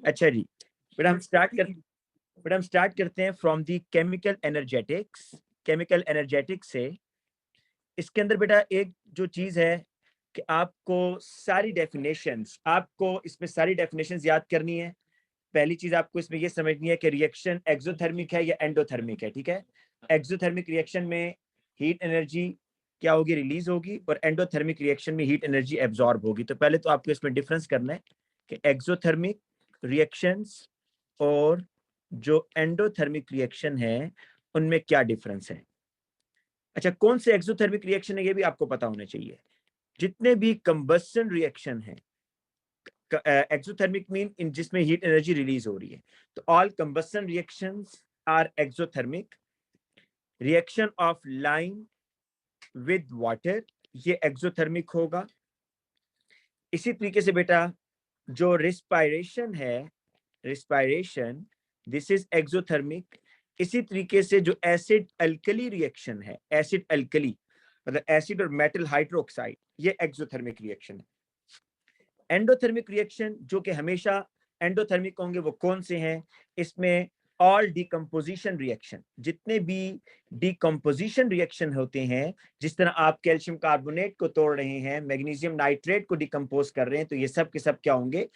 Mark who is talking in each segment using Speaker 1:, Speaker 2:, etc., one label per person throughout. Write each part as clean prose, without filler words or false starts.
Speaker 1: अच्छा जी, बेटा हम स्टार्ट करते हैं from the chemical energetics. Chemical energetics से इसके अंदर बेटा एक जो चीज है कि आपको इसमें सारी डेफिनेशंस याद करनी है। पहली चीज आपको इसमें ये समझनी है कि रिएक्शन एक्सोथर्मिक है या एंडोथर्मिक है। ठीक है, एक्सोथर्मिक रिएक्शन में हीट एनर्जी क्या होगी, रिलीज होगी, और एंडोथर्मिक रिएक्शन में हीट एनर्जी एब्जॉर्ब होगी। तो पहले तो आपको इसमें डिफरेंस करना है कि एक्सोथर्मिक रिएक्शंस और जो एंडोथर्मिक रिएक्शन है उनमें क्या डिफरेंस है। अच्छा, कौन से एक्सोथर्मिक रिएक्शन है ये भी आपको पता होना चाहिए। जितने भी कंबस्शन रिएक्शन है, एक्सोथर्मिक मीन इन जिसमें हीट एनर्जी रिलीज हो रही है, तो all combustion reactions are exothermic. Reaction of lime with water ये एक्सोथर्मिक होगा। इसी तरीके से बेटा जो रिस्पायरेशन है, रिस्पायरेशन दिस इज एक्सोथर्मिक। इसी तरीके से जो एसिड अल्कली रिएक्शन है, एसिड अल्कली मतलब एसिड और मेटल हाइड्रोक्साइड, ये एक्सोथर्मिक रिएक्शन है। एंडोथर्मिक रिएक्शन जो कि हमेशा एंडोथर्मिक होंगे वो कौन से हैं, इसमें ऑल डिकम्पोजिशन रिएक्शन, जितने भी डिकम्पोजिशन रिएक्शन होते हैं, जिस तरह आप कैल्शियम कार्बोनेट को तोड़ रहे हैं, मैग्नीशियम नाइट्रेट को डिकम्पोज कर रहे हैं, तो ये सब के सब क्या होंगे,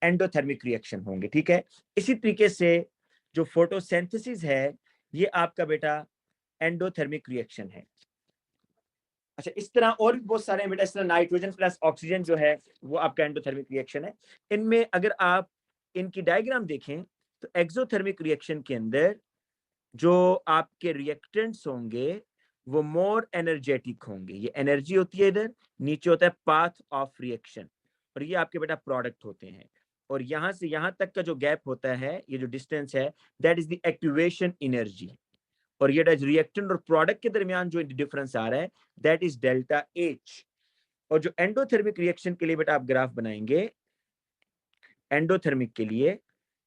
Speaker 1: एंडोथर्मिक रिएक्शन होंगे। ठीक है, इसी तरीके से जो फोटोसिंथेसिस है ये आपका बेटा एंडोथर्मिक रिएक्शन है। अच्छा, इस तरह और भी बहुत सारे हैं बेटा, इस तरह नाइट्रोजन प्लस ऑक्सीजन जो है वो आपका एंडोथर्मिक रिएक्शन है। इनमें अगर आप इनकी डायग्राम देखें तो एक्सोथर्मिक रिएक्शन के अंदर जो आपके रिएक्टेंट्स होंगे वो मोर एनर्जेटिक होंगे। ये एनर्जी होती है, इधर नीचे होता है पाथ ऑफ रिएक्शन, और ये आपके बेटा प्रोडक्ट होते हैं। और यहां से यहां तक का जो गैप होता है, ये जो डिस्टेंस है, that is the activation energy. और ये रिएक्टेंट और प्रोडक्ट के दरमियान जो डिफरेंस आ रहा है दैट इज डेल्टा एच। और जो एंडोथर्मिक रिएक्शन के लिए बेटा आप ग्राफ बनाएंगे, एंडोथर्मिक के लिए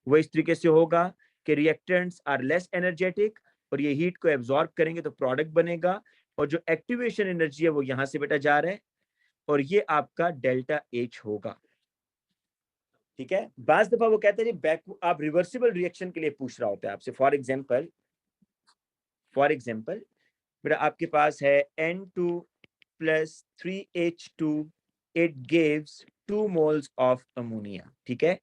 Speaker 1: वो इस तरीके से होगा कि रिएक्टेंट्स आर लेस एनर्जेटिक और ये हीट को एब्जॉर्ब करेंगे तो प्रोडक्ट बनेगा, और जो एक्टिवेशन एनर्जी है वो यहां से बेटा जा रहा है, और ये आपका डेल्टा एच होगा। ठीक है, बाज दफा वो कहते हैं बैक आप रिवर्सिबल रिएक्शन के लिए पूछ रहा होता है आपसे। फॉर एग्जाम्पल बेटा आपके पास है N2 plus 3H2, it gives 2 moles of ammonia. ठीक है,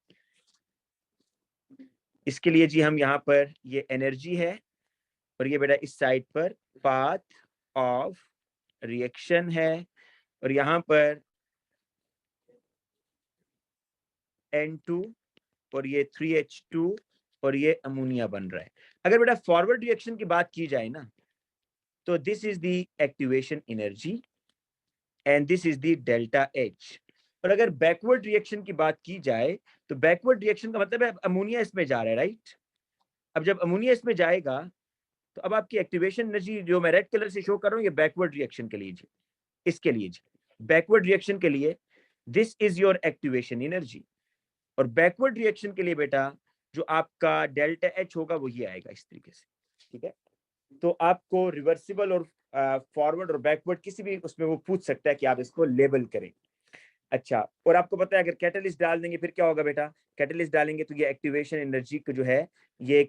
Speaker 1: इसके लिए जी हम यहाँ पर ये एनर्जी है, और ये बेटा इस साइड पर पाथ ऑफ रिएक्शन है, और यहाँ पर N2 और ये 3H2 और ये अमोनिया बन रहा है। अगर बेटा फॉरवर्ड रिएक्शन की बात की जाए ना, तो this is the activation energy and this is the delta H. और अगर बैकवर्ड रिएक्शन की बात की जाए तो बैकवर्ड रिएक्शन का मतलब है अमोनिया इसमें जा रहा है, राइट। अब जब अमोनिया इसमें जाएगा तो अब आपकी एक्टिवेशन एनर्जी जो मैं रेड कलर से शो कर रहा हूँ ये बैकवर्ड रिएक्शन के लिए जी, इसके लिए जी बैकवर्ड रिएक्शन के लिए this is your activation energy. और बैकवर्ड रिएक्शन के लिए बेटा जो आपका डेल्टा एच होगा वो ये आएगा इस तरीके से। ठीक है, तो आपको रिवर्सिबल और फॉरवर्ड और बैकवर्ड किसी भी उसमें वो पूछ सकता है कि आप इसको लेबल करें। अच्छा, और आपको पता है अगर कैटलिस्ट डाल देंगे फिर क्या होगा बेटा, कैटलिस्ट डालेंगे तो ये एक्टिवेशन एनर्जी को जो है, ये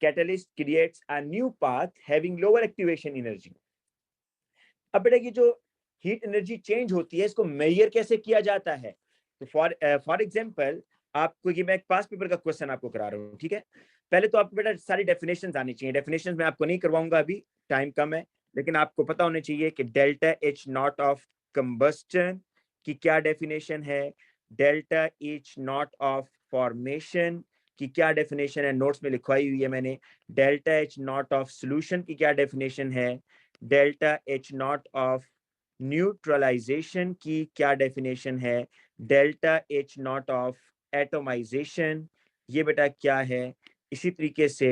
Speaker 1: catalyst creates a new path having lower activation energy. अब बेटा ये जो हीट एनर्जी चेंज होती है इसको मेजर कैसे किया जाता है, तो फॉर एग्जांपल आपको ये मैं एक पास पेपर का क्वेश्चन आपको करा रहा हूँ। ठीक है, पहले तो आपको बेटा सारी डेफिनेशंस आनी चाहिए। डेफिनेशंस मैं आपको नहीं करवाऊंगा अभी, टाइम कम है, लेकिन आपको पता होने चाहिए कि delta H naught of combustion की क्या डेफिनेशन है, delta H naught of formation की क्या डेफिनेशन है, नोट्स में लिखवाई हुई है मैंने। Delta H naught of solution की क्या डेफिनेशन है, delta H naught of neutralization की क्या डेफिनेशन है, delta H naught of atomization ये बेटा क्या है, इसी तरीके से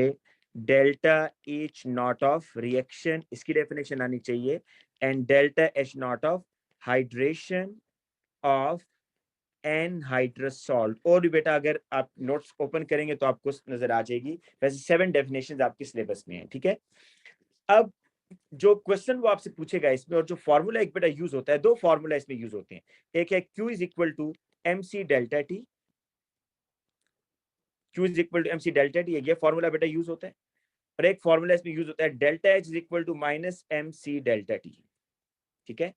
Speaker 1: delta H naught of reaction इसकी डेफिनेशन आनी चाहिए, and delta H naught of hydration of anhydrous salt. और भी बेटा अगर आप नोट्स ओपन करेंगे तो आपको नजर आ जाएगी, वैसे 7 डेफिनेशंस आपके सिलेबस में है। ठीक है, अब जो क्वेश्चन वो आपसे पूछेगा इसमें, और जो फॉर्मूला एक बेटा यूज होता है, 2 फॉर्मूला इसमें यूज होते हैं। एक है Q is equal to MC delta T, Q is equal to MC delta T, ये फॉर्मूला बेटा यूज होता है। और एक फॉर्मूला इसमें यूज होता है delta H is equal to minus MC delta T. ठीक है,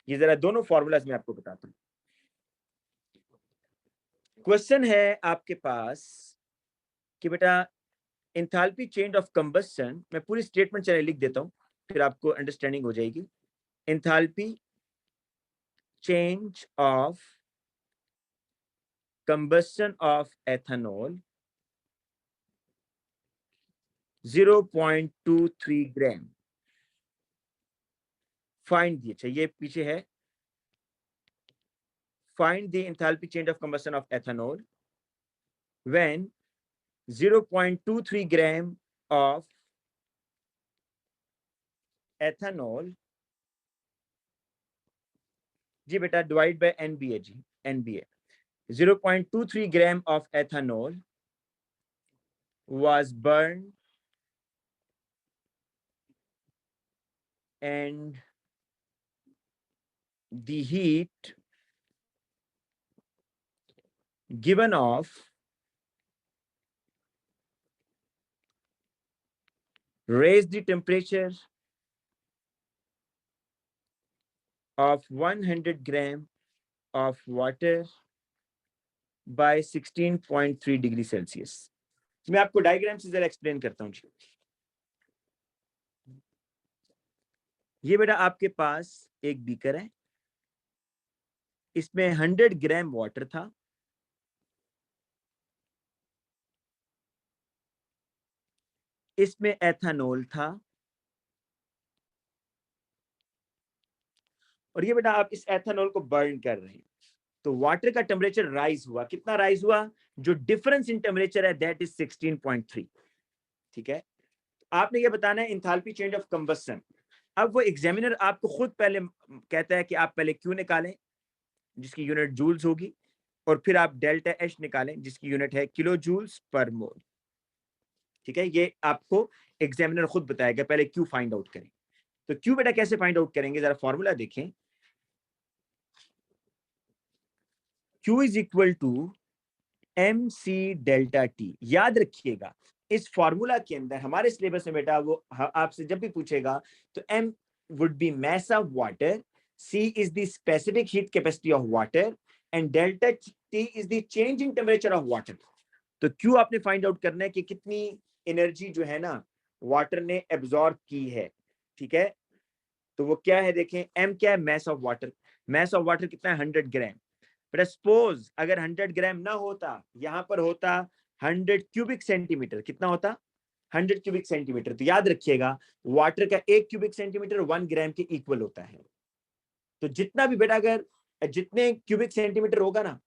Speaker 1: ये जरा दोनों फॉर्मूलाज मैं आपको बताता हूँ। क्वेश्चन है आपके पास कि बेटा एंथैल्पी चेंज ऑफ कंबस्शन, मैं पूरी स्टेटमेंट चले लिख देता हूँ फिर आपको अंडरस्टैंडिंग हो जाएगी। Enthalpy change of combustion of ethanol 0.23 gram. Find the, अच्छा ये पीछे है, find the enthalpy change of combustion of ethanol when 0.23 gram of ethanol, जी बेटा डिवाइड बाय NBA, जी NBA 0.23 gram of ethanol was burned and the heat given off raised the temperature of 100 gram of water by 16.3 degree Celsius. मैं आपको diagram से जरा explain करता हूँ। ये बेटा आपके पास एक बीकर है, इसमें 100 ग्राम वाटर था, इसमें एथेनॉल था, और ये बेटा आप इस एथेनॉल को बर्न कर रहे हैं तो वाटर का टेम्परेचर राइज हुआ। कितना राइज हुआ? जो डिफरेंस इन टेम्परेचर है दैट इज 16.3। ठीक है, आपने ये बताना है एंथैल्पी चेंज ऑफ कंबस्शन। अब वो एग्जामिनर आपको खुद पहले कहता है कि आप पहले क्यू निकालें जिसकी यूनिट जूल्स होगी, और फिर आप डेल्टा एच निकालें जिसकी यूनिट है किलो जूल्स पर मोल। ठीक है, ये आपको एग्जामिनर खुद बताएगा, पहले क्यू फाइंड आउट करें। तो क्यू बेटा कैसे फाइंड आउट करेंगे, जरा फॉर्मूला देखें। Q is equal to MC delta T. याद रखिएगा इस फॉर्मूला के अंदर हमारे सिलेबस में बेटा वो आपसे जब भी पूछेगा तो M would be mass of water, C is the specific heat capacity of water and delta T is the change in temperature of water। तो Q आपने फाइंड आउट करना है कि कितनी एनर्जी जो है ना वाटर ने एब्जॉर्ब की है। ठीक है, तो वो क्या है देखें, M क्या है, mass of water. Mass of water कितना है, 100 ग्राम। पर सपोज अगर 100 ग्राम ना होता, यहां पर होता 100 क्यूबिक सेंटीमीटर, कितना होता, 100 क्यूबिक सेंटीमीटर। तो याद रखिएगा वाटर का 1 क्यूबिक सेंटीमीटर 1 ग्राम के इक्वल होता है। तो जितना भी बेटा अगर जितने क्यूबिक सेंटीमीटर होगा ना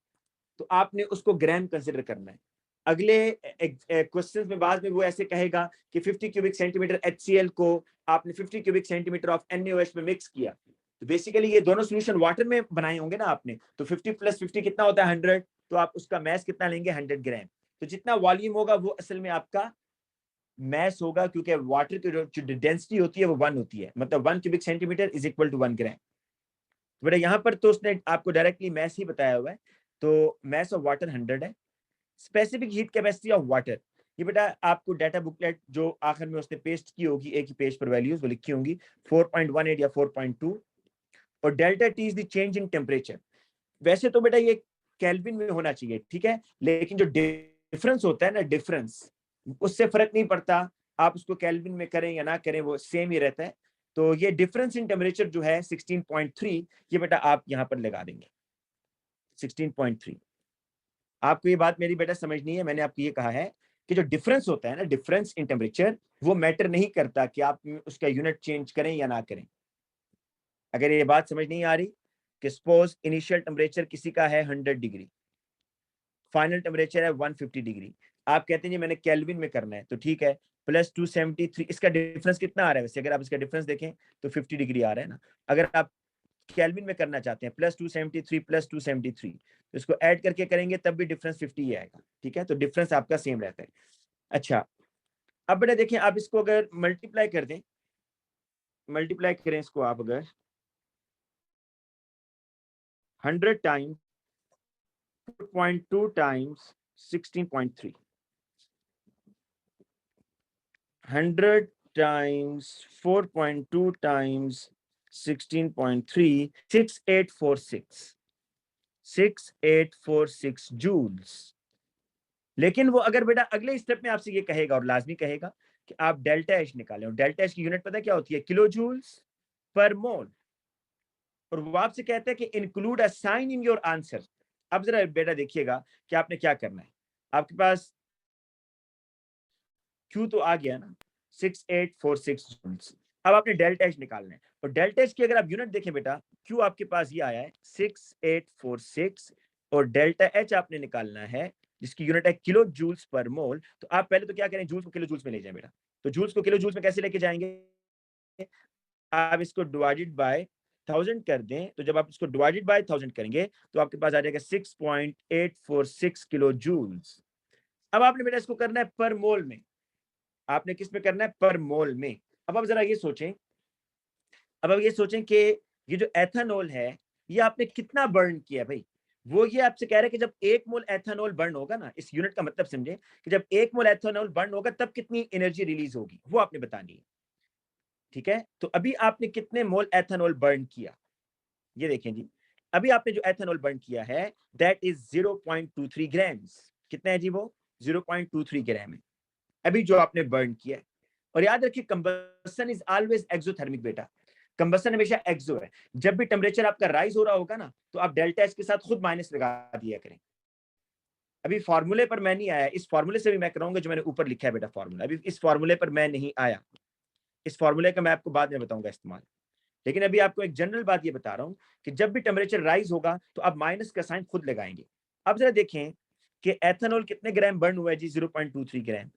Speaker 1: तो आपने उसको ग्राम कंसिडर करना है। अगले क्वेश्चंस में बाद में वो ऐसे कहेगा कि 50 क्यूबिक सेंटीमीटर HCl को आपने 50 क्यूबिक सेंटीमीटर ऑफ NaOH में मिक्स किया। तो बेसिकली ये दोनों सॉल्यूशन वाटर में बनाए होंगे ना आपने, तो 50 प्लस 50 कितना होता है, 100। तो आप उसका मैस कितना लेंगे, 100 ग्राम। तो जितना वॉल्यूम होगा वो असल में आपका मैस होगा, क्योंकि वाटर की जो डेंसिटी होती है वो 1 होती है, मतलब 1 cubic centimetre is equal to 1 gram. तो बेटा यहाँ पर तो उसने आपको डायरेक्टली मैस ही बताया हुआ है। तो मैस ऑफ वाटर 100 है। Specific heat capacity of water, ये बेटा आपको डाटा बुकलेट जो आखिर में उसने पेस्ट की होगी एक ही पेज पर वैल्यूज वो लिखी होंगी 4.18 या 4.2। और delta T is the change in temperature. वैसे तो बेटा ये केल्विन में होना चाहिए, ठीक है, लेकिन जो डिफरेंस होता है ना, डिफरेंस उससे फर्क नहीं पड़ता आप उसको केल्विन में करें या ना करें, वो सेम ही रहता है। तो ये डिफरेंस इन टेम्परेचर जो है 16.3, ये बेटा आप यहां पर लगा देंगे 16.3। आपको ये बात मेरी बेटा समझनी है, मैंने आपको ये कहा है कि जो डिफरेंस होता है ना, डिफरेंस इन टेम्परेचर, वो मैटर नहीं करता कि आप उसका यूनिट चेंज करें या ना करें। अगर ये बात समझ नहीं आ रही कि सपोज इनिशियल टेम्परेचर किसी का है 100 डिग्री, फाइनल टेम्परेचर है 150 डिग्री, आप कहते हैं जी मैंने केल्विन में करना है, तो ठीक है, प्लस 273, इसका डिफरेंस कितना आ रहा है वैसे, अगर आप इसका डिफरेंस देखें तो 50 डिग्री आ रहा है ना। अगर आप केल्विन में करना चाहते हैं प्लस 273 प्लस 273, तो इसको ऐड करके करेंगे तब भी डिफरेंस 50 ही आएगा। ठीक है, तो डिफरेंस आपका सेम रहता है। अच्छा, अब बेटा देखिए आप इसको अगर मल्टीप्लाई कर दें, मल्टीप्लाई करें इसको आप अगर 100 times 2.2 times 16.3, 100 times 4.2 times 16.3, 6846 joules. लेकिन वो अगर बेटा अगले स्टेप में आपसे ये कहेगा और लाजमी कहेगा कि आप डेल्टा एच निकालें, और डेल्टा एच की यूनिट पता है क्या होती है? किलो जूल्स पर मोल। और वो आपसे कहते हैं कि include a sign in your answer. अब जरा बेटा देखिएगा कि आपने क्या करना है। आपके पास क्यू तो आ गया ना, 6846 जूल्स। अब आपने डेल्टा एच निकालना है, और डेल्टा एच की अगर आप यूनिट देखें बेटा, क्यू आपके पास ये आया है 6846, और डेल्टा एच आपने निकालना है जिसकी यूनिट है किलो जूल्स पर मोल। तो आप पहले तो क्या करें, जूल्स को किलो जूल्स में ले जाएं बेटा। तो जूल्स को किलो जूल्स में कैसे लेके जाएंगे? आप इसको डिवाइडेड बाय 1000 कर दें, तो जब आप इसको डिवाइडेड बाय 1000 करेंगे तो आपके पास आ जाएगा 6.846 किलो जूल्स। अब आपने बेटा इसको करना है पर मोल में। आपने किस में करना है? पर मोल में। अब आप जरा ये सोचें, अब आप ये सोचें कि ये जो एथेनॉल है ये आपने कितना बर्न किया भाई। वो ये आपसे कह रहे हैं कि जब 1 मोल एथेनॉल बर्न होगा ना, इस यूनिट का मतलब समझे कि जब 1 मोल एथेनॉल बर्न होगा तब कितनी एनर्जी रिलीज होगी, वो आपने बतानी है। ठीक है, तो अभी आपने कितने मोल एथेनॉल बर्न किया, ये देखें जी। अभी आपने जो एथेनॉल बर्न किया है दैट इज 0.23 ग्राम्स। कितना है जी? वो 0.23 ग्राम है अभी जो आपने बर्न किया है। और याद रखिए कंबशन इज ऑलवेज एक्सोथर्मिक बेटा, कंबशन हमेशा एक्सो है। जब भी टेम्परेचर आपका राइज हो रहा होगा ना, तो आप डेल्टा एच के साथ खुद माइनस लगा दिया करें। अभी फॉर्मूले पर मैं नहीं आया, इस फॉर्मूले से भी मैं कराऊंगा जो मैंने ऊपर लिखा है बेटा फॉर्मूला। अभी इस फॉर्मूले पर मैं नहीं आया, इस फॉर्मूले का मैं आपको बाद में बताऊंगा इस्तेमाल। लेकिन अभी आपको एक जनरल बात ये बता रहा हूं कि जब भी टेम्परेचर राइज होगा तो आप माइनस का साइन खुद लगाएंगे। अब जरा देखें कि एथेनॉल कितने ग्राम बर्न हुआ है जी? 0.23 ग्राम।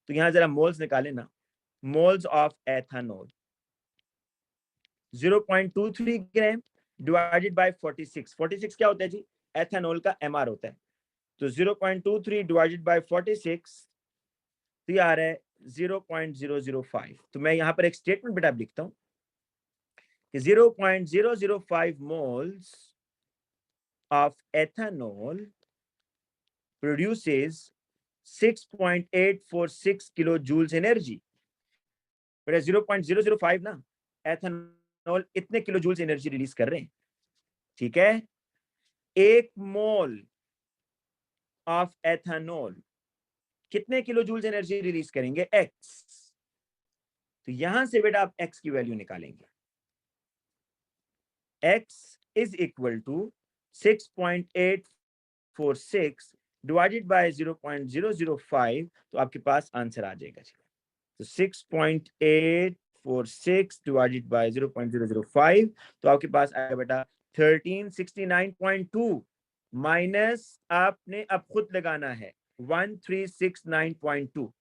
Speaker 1: तो यहां जरा मोल्स निकालें ना, moles of ethanol 0.23 gram divided by 46। 46 क्या होता है जी? एथेनॉल का एमआर होता है। तो 0.23 डिवाइडेड बाय 46 तो ये आ रहा है 0.005। तो मैं यहां पर एक स्टेटमेंट बेटा लिखता हूं कि 0.005 moles of ethanol produces 6.846 kilojoules energy। बेटा 0.005 ना, एथेनॉल इतने किलो जूल्स एनर्जी रिलीज कर रहे हैं। ठीक है, 1 मोल ऑफ एथेनॉल कितने किलो जूल्स एनर्जी रिलीज करेंगे? एक्स। तो यहां से बेटा आप एक्स की वैल्यू निकालेंगे। X is equal to 6.846 divided by 0.005, तो आपके पास आंसर आ जाएगा जी। तो 6.846 डिवाइडेड बाय 0.005, तो आपके पास आएगा बेटा 1369.2 माइनस आपने अब खुद लगाना है 1369.2।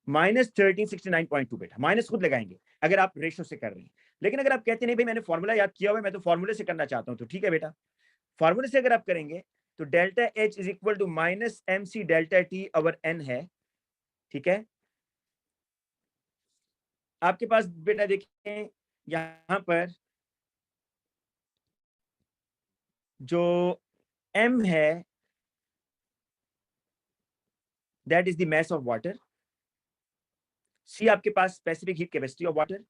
Speaker 1: माइनस 1369.2 बेटा, माइनस खुद लगाएंगे अगर आप रेशो से कर रहे हैं। लेकिन अगर आप कहते नहीं भाई मैंने फॉर्मूला याद किया हुआ है, मैं तो फॉर्मूले से करना चाहता हूं, तो ठीक है बेटा, फॉर्मूले से अगर आप करेंगे तो delta H is equal to minus M C delta T over N है। ठीक है, आपके पास बेटा देखिए यहां पर जो m है that is the mass of water, c आपके पास specific heat capacity of water,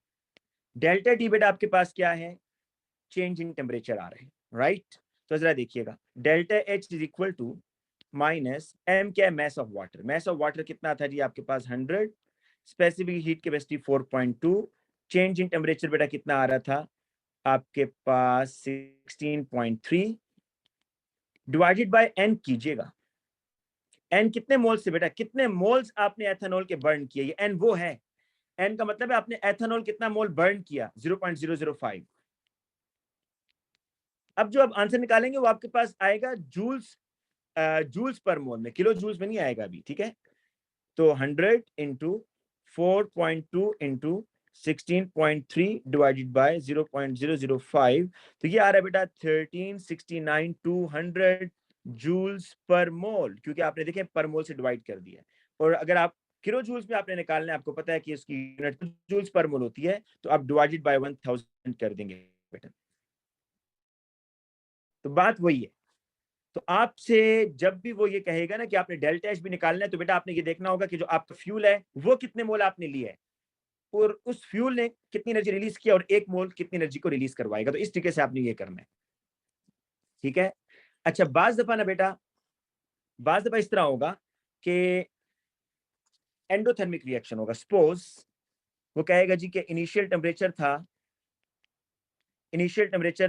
Speaker 1: delta T बेटा आपके पास क्या है? चेंज इन टेम्परेचर आ रहे हैं, राइट। तो जरा देखिएगा delta H is equal to minus M क्या है? Mass of water. Mass of water कितना था जी आपके पास? 100, specific heat capacity 4.2, change in temperature बेटा कितना आ रहा था आपके पास? 16.3 डिवाइडेड बाय एन कीजिएगा। एन कितने मोल्स से बेटा? कितने मोल्स आपने एथेनॉल के बर्न किए? ये एन वो है, एन का मतलब है आपने एथेनॉल कितना मोल बर्न किया? 0.005। अब जो आप आंसर निकालेंगे वो आपके पास आएगा जूल्स, जूल्स पर मोल में, किलो जूल्स में नहीं आएगा अभी। ठीक है, तो 100 इंटू 4.2 इंटू 16.3 डिवाइडेड बाय 0.005, तो ये आ रहा है बेटा 1369 जूल्स पर मोल, क्योंकि आपने देखे पर मोल से डिवाइड कर दिया। और अगर आप किलो जूल्स में आपने निकालना है, आपको पता है कि उसकी यूनिट जूल्स पर मोल होती है, तो आप डिवाइडेड बाय 1000 कर देंगे बेटा। तो बात वही है, तो आपसे जब भी वो ये कहेगा ना कि आपने डेल्टा एच भी निकालना है, तो बेटा आपने ये देखना होगा कि जो आपका फ्यूल है वो कितने मोल आपने लिए है और उस फ्यूल ने कितनी एनर्जी रिलीज किया और एक मोल कितनी एनर्जी को रिलीज करवाएगा। तो इस तरीके से आपने ये करना है, ठीक है। अच्छा, बाज दफा ना बेटा, बाज दफा इस तरह होगा कि एंडोथर्मिक रिएक्शन होगा। सपोज वो कहेगा जी कि इनिशियल टेम्परेचर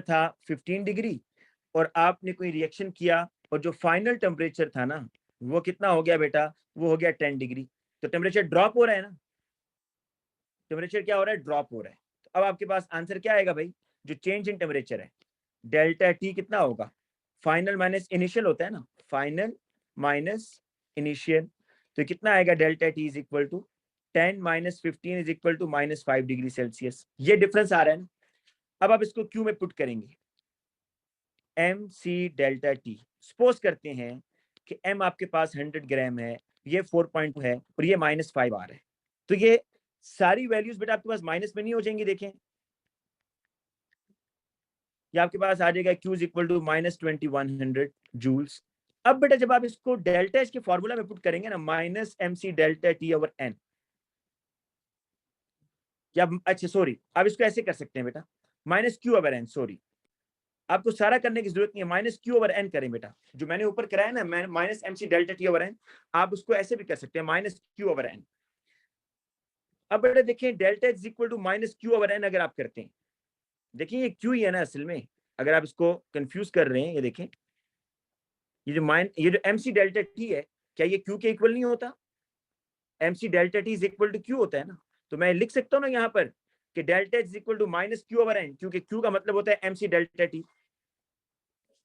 Speaker 1: था 15 डिग्री और आपने कोई रिएक्शन किया और जो फाइनल टेम्परेचर था ना वो कितना हो गया बेटा, वो हो गया 10 डिग्री। तो टेम्परेचर ड्रॉप हो रहा है ना, टेम्परेचर क्या हो रहा है, ड्रॉप हो रहा है। तो अब आपके पास आंसर क्या आएगा भाई, जो चेंज इन टेम्परेचर है डेल्टा टी कितना होगा, फाइनल माइनस इनिशियल होता है ना, फाइनल माइनस इनिशियल। तो कितना आएगा, delta T is equal to 10 माइनस 15 is equal to -5 degree Celsius. ये डिफरेंस आ रहा है ना। अब आप इसको क्यू में पुट करेंगे, M C delta T. Suppose करते हैं कि एम आपके पास 100 ग्राम है, ये 4 है और ये -5 आ रहा है। तो ये सारी वैल्यूज बेटा आपके पास माइनस में नहीं हो जाएंगी, देखें ये आपके पास आ जाएगा Q is equal to -2100 joules. अब बेटा जब आप इसको डेल्टा एच के फॉर्मूला में पुट करेंगे ना, -mc delta T over N, या अच्छा सॉरी आप इसको ऐसे कर सकते हैं बेटा, -q ओवर एन, सॉरी आपको सारा करने की जरूरत नहीं है, -q ओवर एन करें बेटा, जो मैंने ऊपर कराया ना -mc delta T over N, आप उसको ऐसे भी कर सकते हैं -q ओवर एन। अब बेटा देखें delta H equal to -q over N अगर आप करते हैं, देखिए ये q ही है ना असल में, अगर आप इसको कंफ्यूज कर रहे हैं, ये देखें ये जो mc डेल्टा टी है, क्या ये q के इक्वल नहीं होता, mc delta T is equal to q होता है ना। तो मैं लिख सकता हूँ ना यहाँ पर कि delta is equal to -q over N, क्योंकि q का मतलब होता है mc डेल्टा टी।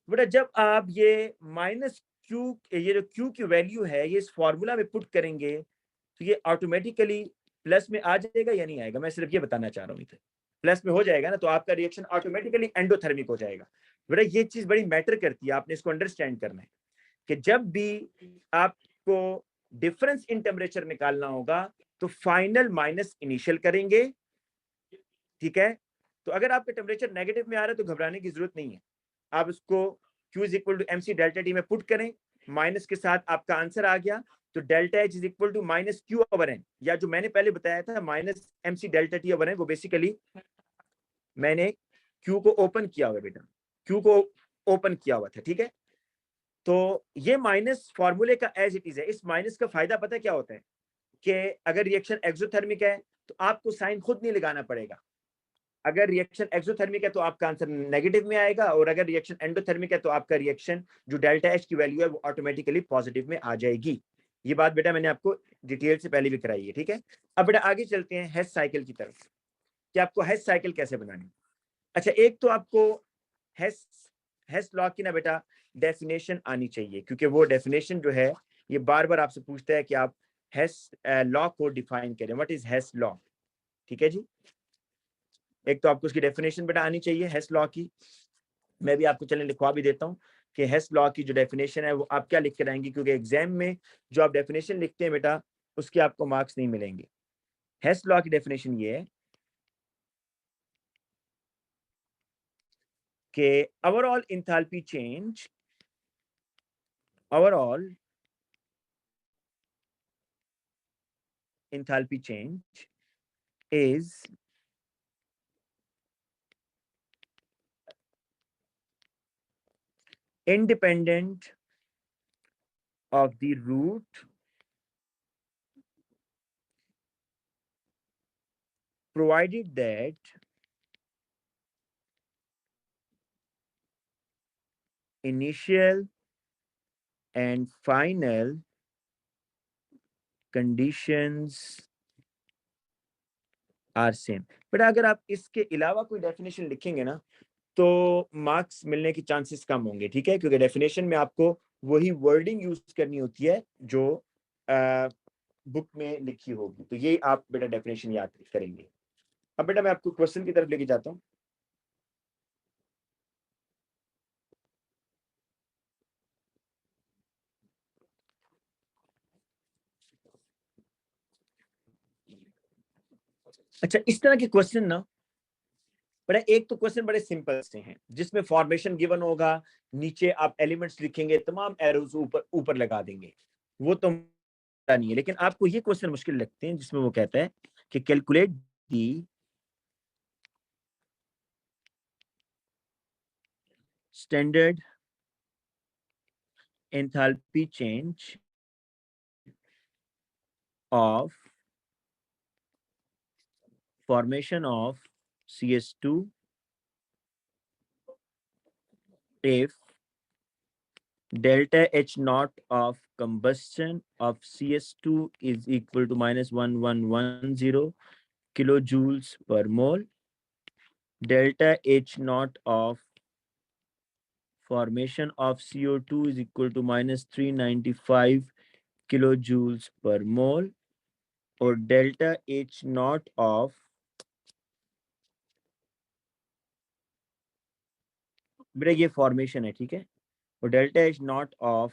Speaker 1: बेटा जब आप ये -q, ये जो q की वैल्यू है ये इस फॉर्मूला में पुट करेंगे तो ये ऑटोमेटिकली प्लस में आ जाएगा या नहीं आएगा, मैं सिर्फ ये बताना चाह रहा हूँ। प्लस में हो जाएगा ना, तो आपका रिएक्शन ऑटोमेटिकली एंडोथर्मिक हो जाएगा। बेटा ये चीज बड़ी मैटर करती है, आपने इसको अंडरस्टैंड करना है कि जब भी आपको डिफरेंस इन टेम्परेचर निकालना होगा तो फाइनल माइनस इनिशियल करेंगे, ठीक है। तो अगर आपका टेम्परेचर नेगेटिव में आ रहा है तो घबराने की जरूरत नहीं है, आप इसको Q is equal to mc delta T में पुट करें, माइनस के साथ आपका आंसर आ गया, तो delta H is equal to -q over N, या जो मैंने पहले बताया था -mc delta T over N, वो बेसिकली मैंने Q को ओपन किया हुआ बेटा, Q को ओपन किया हुआ था, ठीक है। तो ये माइनस फॉर्मूले का एज इट इज है। इस माइनस का फायदा पता है क्या होता है कि अगर रिएक्शन एक्सोथर्मिक है तो आपको साइन खुद नहीं लगाना पड़ेगा। अगर रिएक्शन एक्सोथर्मिक है तो आपका आंसर नेगेटिव में आएगा, और अगर रिएक्शन एंडोथर्मिक है तो आपका रिएक्शन जो डेल्टा एच की वैल्यू है वो ऑटोमेटिकली पॉजिटिव में आ जाएगी। ये बात बेटा मैंने आपको डिटेल से पहले भी कराई है, ठीक है। अब बेटा आगे चलते हैं हेस साइकिल की तरफ, कि आपको हेस साइकिल कैसे बनानी। अच्छा, एक तो आपको हेस हेस लॉ की ना बेटा डेफिनेशन आनी चाहिए, क्योंकि वो डेफिनेशन जो है ये बार बार आपसे पूछता है कि आप हेस लॉ को डिफाइन करें, व्हाट इज हेस लॉ, ठीक है जी। एक तो आपको उसकी डेफिनेशन बेटा आनी चाहिए हेस लॉ की, मैं भी आपको चलें लिखवा भी देता हूँ कि हेस लॉ की जो डेफिनेशन है वो आप क्या लिख कर आएंगे, क्योंकि एग्जाम में जो आप डेफिनेशन लिखते हैं बेटा उसके आपको मार्क्स नहीं मिलेंगे। हेस लॉ की डेफिनेशन ये है कि overall enthalpy change, overall enthalpy change is independent of the root provided that initial and final conditions are same। But अगर आप इसके अलावा कोई डेफिनेशन लिखेंगे ना तो मार्क्स मिलने की चांसेस कम होंगे, ठीक है, क्योंकि डेफिनेशन में आपको वही वर्डिंग यूज करनी होती है जो बुक में लिखी होगी। तो ये आप बेटा डेफिनेशन याद करेंगे। अब बेटा मैं आपको क्वेश्चन की तरफ लेके जाता हूँ। अच्छा, इस तरह के क्वेश्चन ना बड़ा एक तो क्वेश्चन बड़े सिंपल से हैं जिसमें फॉर्मेशन गिवन होगा, नीचे आप एलिमेंट्स लिखेंगे, तमाम एरोज ऊपर ऊपर लगा देंगे, वो तो नहीं है। लेकिन आपको ये क्वेश्चन मुश्किल लगते हैं जिसमें वो कहता है कि calculate the standard enthalpy change of formation of CS2 if delta H naught of combustion of CS2 is equal to minus 1110 kilojoules per mole, delta H naught of formation of CO2 is equal to minus 395 kilojoules per mole, और delta H naught of बेटा ये formation है, ठीक है, और delta H naught of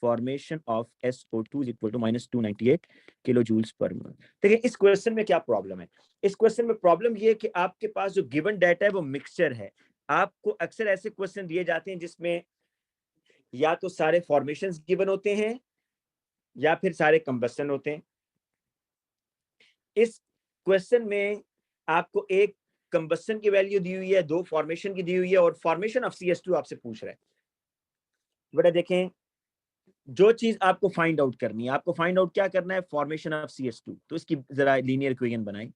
Speaker 1: formation of SO2 is equal to minus 298 kilojoules पर mole. देखिए इस क्वेश्चन में क्या प्रॉब्लम है, इस क्वेश्चन में प्रॉब्लम ये है कि आपके पास जो गिवन डाटा है वो मिक्सचर है। आपको अक्सर ऐसे क्वेश्चन दिए जाते हैं जिसमें या तो सारे फॉर्मेशंस गिवन होते हैं या फिर सारे कंबस्टन होते हैं। इस क्वेश्चन में आपको एक कंबस्टन की वैल्यू दी हुई है, दो फॉर्मेशन की दी हुई है, और फॉर्मेशन ऑफ CS2 आपसे पूछ रहा है। बेटा देखें, जो चीज आपको फाइंड आउट करनी है, आपको फाइंड आउट क्या करना है, फॉर्मेशन ऑफ CS2। तो इसकी जरा लीनियर इक्वेशन बनाई,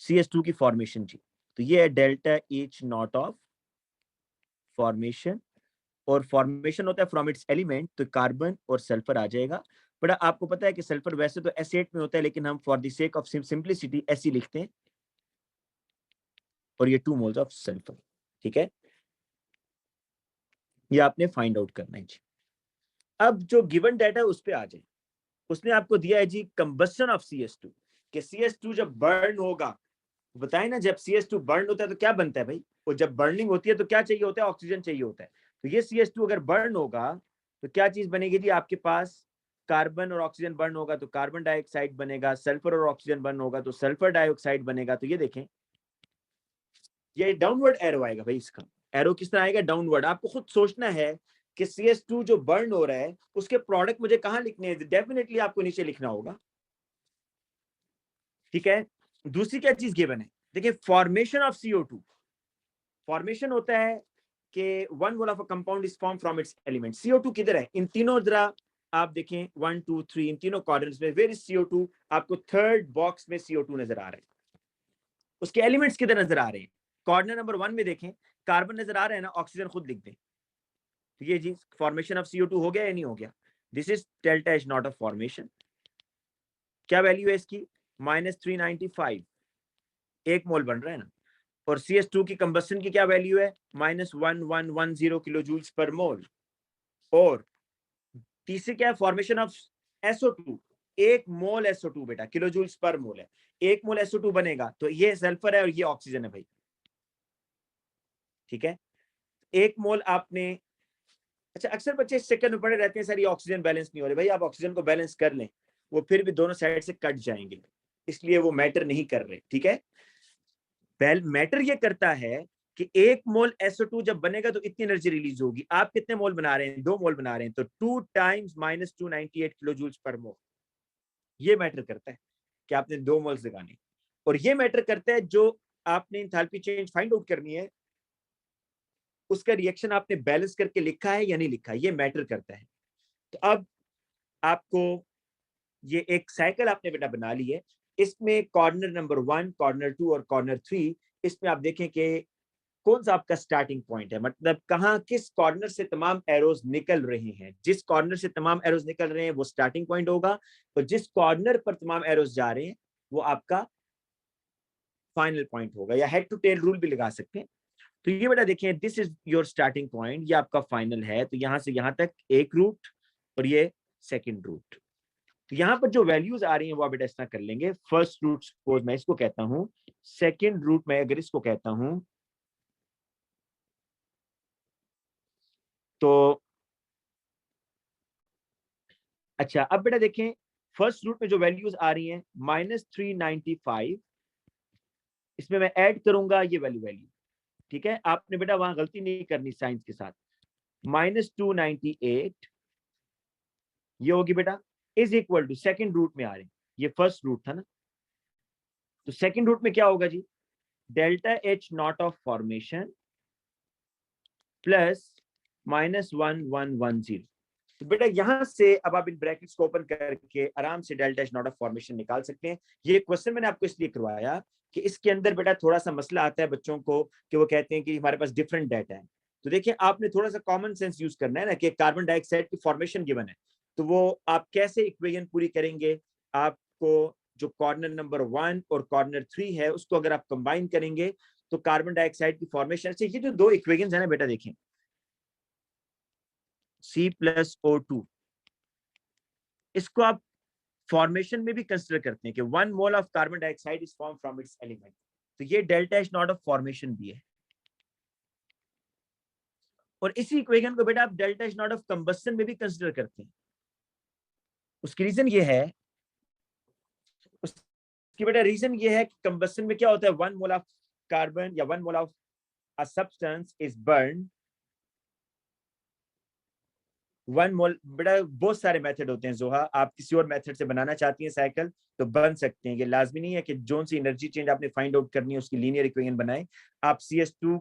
Speaker 1: CS2 की फॉर्मेशन जी, तो ये है delta H naught of formation, और फॉर्मेशन होता है फ्रॉम इट्स एलिमेंट, तो कार्बन और सल्फर आ जाएगा। बड़ा आपको पता है कि सल्फर वैसे तो एसिड में होता है, लेकिन हम for the sake of simplicity ऐसी लिखते हैं, और ये 2 मोल्स ऑफ सल्फर, ठीक है, ये आपने फाइंड आउट करना है जी। अब जो गिवन डाटा है उस पे आ जाए, उसने आपको दिया है जी कंबस्टन ऑफ CS2, कि CS2 जब बर्न होगा, बताए ना, जब CS2 बर्न होता है तो क्या बनता है भाई, और जब बर्निंग होती है तो क्या चाहिए होता है, ऑक्सीजन चाहिए होता है। तो ये CS2 अगर बर्न होगा तो क्या चीज बनेगी जी, आपके पास कार्बन और ऑक्सीजन बर्न होगा तो कार्बन डाइऑक्साइड बनेगा, सल्फर और ऑक्सीजन बर्न होगा तो सल्फर डाइऑक्साइड बनेगा। तो ये देखें, ये डाउनवर्ड एरो आएगा भाई, इसका एरो किस तरह आएगा, डाउनवर्ड। आपको खुद सोचना है कि CS2 जो बर्न हो रहा है उसके प्रोडक्ट मुझे कहां लिखने हैं, डेफिनेटली आपको नीचे लिखना होगा, ठीक है। दूसरी क्या चीज गिवन है, देखिए फॉर्मेशन ऑफ CO2, फॉर्मेशन होता है कि one mole of a compound is form from its element. CO2 किधर है, इन तीनों, जरा आप देखें 1 2 3, इन तीनों कॉर्नर्स में वेयर इज CO2, आपको थर्ड बॉक्स में CO2 नजर आ रहा है। उसके एलिमेंट्स किधर नजर आ रहे हैं, कॉर्नर नंबर 1 में देखें, कार्बन नजर आ रहा है ना, ऑक्सीजन खुद लिख दें। तो ये जी फॉर्मेशन ऑफ CO2 हो गया या नहीं हो गया, this is delta H naught of formation. क्या वैल्यू है इसकी, -395, 1 मोल बन रहा है ना, और CS2 की कंबस्टन की क्या वैल्यू है, -1110 किलो जूल्स पर मोल। और तीसरी क्या है, formation of SO2, 1 mole SO2 बेटा किलो जूल्स पर मोल है, 1 मोल SO2 बनेगा तो ये सल्फर है और ये ऑक्सीजन है भाई, ठीक है। 1 मोल आपने, अच्छा अक्सर बच्चे इस चक्कर में पड़े रहते हैं, सर ये ऑक्सीजन बैलेंस नहीं हो रहे, भाई आप ऑक्सीजन को बैलेंस कर लें, वो फिर भी दोनों साइड से कट जाएंगे, इसलिए वो मैटर नहीं कर रहे, ठीक है। मैटर ये करता है कि 1 मोल SO2 जब बनेगा तो इतनी एनर्जी रिलीज होगी। आप कितने मोल बना रहे हैं, 2 मोल बना रहे हैं, तो 2 टाइम्स -298 किलो जूल्स पर मोल, ये मैटर करता है कि आपने 2 मोल्स लगाने। और ये मैटर करता है जो आपने एंथैल्पी चेंज फाइंड आउट करनी है, उसका रिएक्शन आपने बैलेंस करके लिखा है या नहीं लिखा है, ये मैटर करता है। तो अब आपको ये एक साइकिल आपने बेटा बना ली है, इसमें कॉर्नर नंबर 1, कॉर्नर 2 और कॉर्नर 3, इसमें आप देखें कि कौन सा आपका स्टार्टिंग पॉइंट है, मतलब कहाँ किस कॉर्नर से तमाम एरोज निकल रहे हैं। जिस कॉर्नर से तमाम एरोज निकल रहे हैं वो स्टार्टिंग पॉइंट होगा, और जिस कॉर्नर पर तमाम एरोज जा रहे हैं वो आपका फाइनल पॉइंट होगा, या हेड टू टेल रूल भी लगा सकते हैं। तो ये बेटा देखिए, this is your starting point, ये आपका फाइनल है, तो यहां से यहां तक एक रूट और ये सेकेंड रूट। तो यहाँ पर जो वैल्यूज आ रही हैं वो आप बेटा इस तरह कर लेंगे, फर्स्ट रूट सपोज मैं इसको कहता हूं, सेकेंड रूट मैं अगर इसको कहता हूं, तो अच्छा अब बेटा देखें, फर्स्ट रूट में जो वैल्यूज आ रही हैं -395 इसमें मैं ऐड करूंगा ये वैल्यू, ठीक है। आपने बेटा वहां गलती नहीं करनी साइंस के साथ। -298 ये होगी बेटा, is equal to second root में आ रहे, ये फर्स्ट रूट था ना, तो सेकेंड रूट में क्या होगा जी, delta H naught of formation plus -1110। तो बेटा यहां से अब आप इन ब्रैकेट्स को ओपन करके आराम से delta H naught of formation निकाल सकते हैं। ये क्वेश्चन मैंने आपको इसलिए करवाया कि इसके अंदर बेटा थोड़ा सा मसला आता है बच्चों को कि वो कहते हैं कि हमारे पास डिफरेंट डाटा है। तो देखिए आपने थोड़ा सा कॉमन सेंस यूज करना है ना कि कार्बन डाइऑक्साइड की फॉर्मेशन गिवन है, तो वो आप कैसे इक्वेशन पूरी करेंगे। आपको जो कॉर्नर नंबर 1 और कॉर्नर 3 है उसको अगर आप कंबाइन करेंगे तो कार्बन डाइऑक्साइड की फॉर्मेशन से, ये जो दो इक्वेशन है ना बेटा देखें, C+O2, इसको आप फॉर्मेशन में भी कंसिडर करते हैं कि 1 mole of carbon dioxide is form from its element, तो ये delta H naught of formation भी है। और इसी इक्वेशन को बेटा आप delta H naught of combustion में भी कंसिडर करते हैं। उसकी रीजन ये है, उसकी बेटा रीजन ये है कि कंबस्शन में क्या होता है, 1 मोल ऑफ कार्बन या 1 mole of a substance is burn 1 मोल। बेटा बहुत सारे मेथड होते हैं जोहा, आप किसी और मेथड से बनाना चाहती हैं साइकिल तो बन सकते हैं। ये लाजमी नहीं है कि जोन सी एनर्जी चेंज आपने फाइंड आउट करनी है उसकी लीनियर इक्वेशन बनाए, आप CS2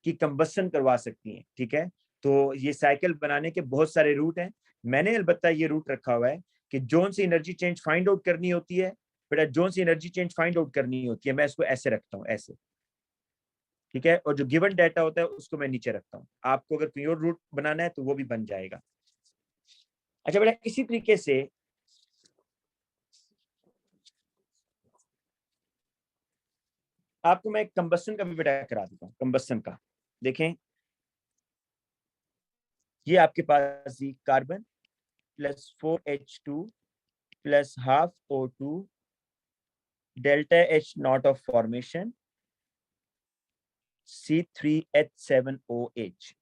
Speaker 1: की कंबस्शन करवा सकती हैं, ठीक है। तो ये साइकिल बनाने के बहुत सारे रूट हैं, मैंने अलबत्ता ये रूट रखा हुआ है कि जोन सी एनर्जी चेंज फाइंड आउट करनी होती है, बेटा जोन सी एनर्जी चेंज फाइंड आउट करनी होती है, मैं इसको ऐसे रखता हूँ ऐसे, ठीक है। और जो गिवन डाटा होता है उसको मैं नीचे रखता हूँ। आपको अगर कोई और रूट बनाना है तो वो भी बन जाएगा। अच्छा बेटा इसी तरीके से आपको मैं कंबस्शन का भी बेटा करा देता हूँ। कंबस्शन का देखें, ये आपके पास जी carbon plus 4H2 plus half O2 delta H naught of formation C3H7OH,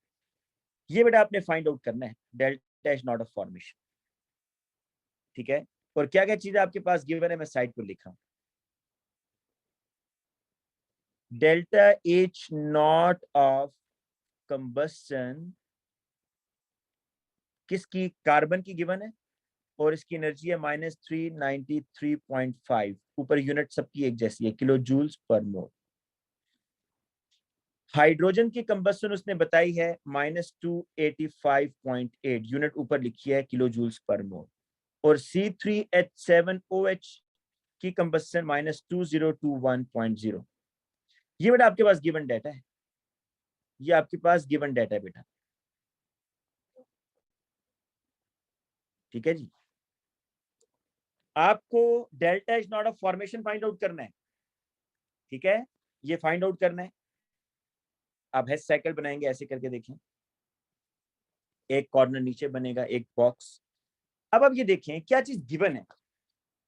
Speaker 1: ये बेटा आपने फाइंड आउट करना है delta H naught of formation, ठीक है। और क्या क्या चीजें आपके पास गिवन है मैं साइड पर लिखा हूं, delta H naught of combustion किसकी, कार्बन की गिवन है और इसकी एनर्जी है -393.5, ऊपर यूनिट सबकी एक जैसी है, किलो जूल्स पर मोल। हाइड्रोजन की कंबस्शन उसने बताई है -285.8, यूनिट ऊपर लिखी है किलो जूल्स पर मोल। और C3H7OH की कंबस्शन -2021.0। ये बेटा आपके पास गिवन डाटा है, ये आपके पास गिवन डाटा है बेटा, ठीक है जी। आपको delta H naught of formation find out करना है, ठीक है, ये फाइंड आउट करना है। आप हेच साइकिल बनाएंगे ऐसे करके देखें, एक कॉर्नर नीचे बनेगा एक बॉक्स। अब ये देखें क्या चीज गिवन है,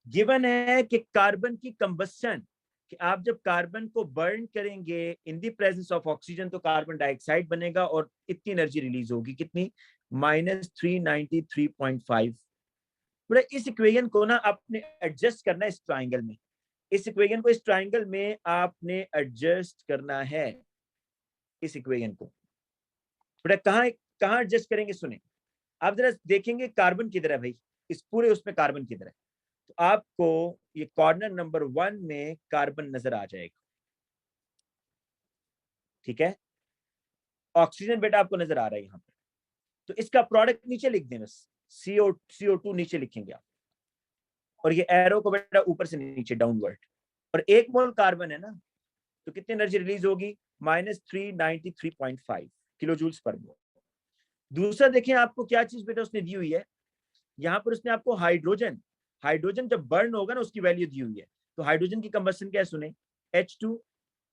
Speaker 1: गिवन है कि कार्बन की कंबस्शन, कि आप जब कार्बन को बर्न करेंगे in the presence of oxygen तो कार्बन डाइऑक्साइड बनेगा और इतनी एनर्जी रिलीज होगी, कितनी, -393.5। बड़ा इस इक्वेशन को ना आपने एडजस्ट करना है इस ट्राइंगल में, इस इक्वेशन को इस ट्राइंगल में आपने एडजस्ट करना है, इस इक्वेशन को बेटा कहाँ कहाँ एडजस्ट करेंगे, सुने आप जरा देखेंगे कार्बन किधर है भाई, इस पूरे उसमें कार्बन किधर है, तो आपको ये कॉर्नर नंबर 1 में कार्बन नजर आ जाएगा, ठीक है। ऑक्सीजन बेटा आपको नजर आ रहा है यहाँ पे, तो इसका प्रोडक्ट नीचे लिख दें बस, CO2 नीचे लिखेंगे आप, और ये एरो को बेटा ऊपर से नीचे डाउनवर्ड। और 1 मोल कार्बन है ना, तो कितनी एनर्जी रिलीज होगी, -393.5 किलो जूल्स पर मोल। दूसरा देखें आपको क्या चीज बेटा उसने दी हुई है, यहाँ पर उसने आपको हाइड्रोजन, हाइड्रोजन जब बर्न होगा ना उसकी वैल्यू दी हुई है। तो हाइड्रोजन की कंबस्शन क्या है सुने, H2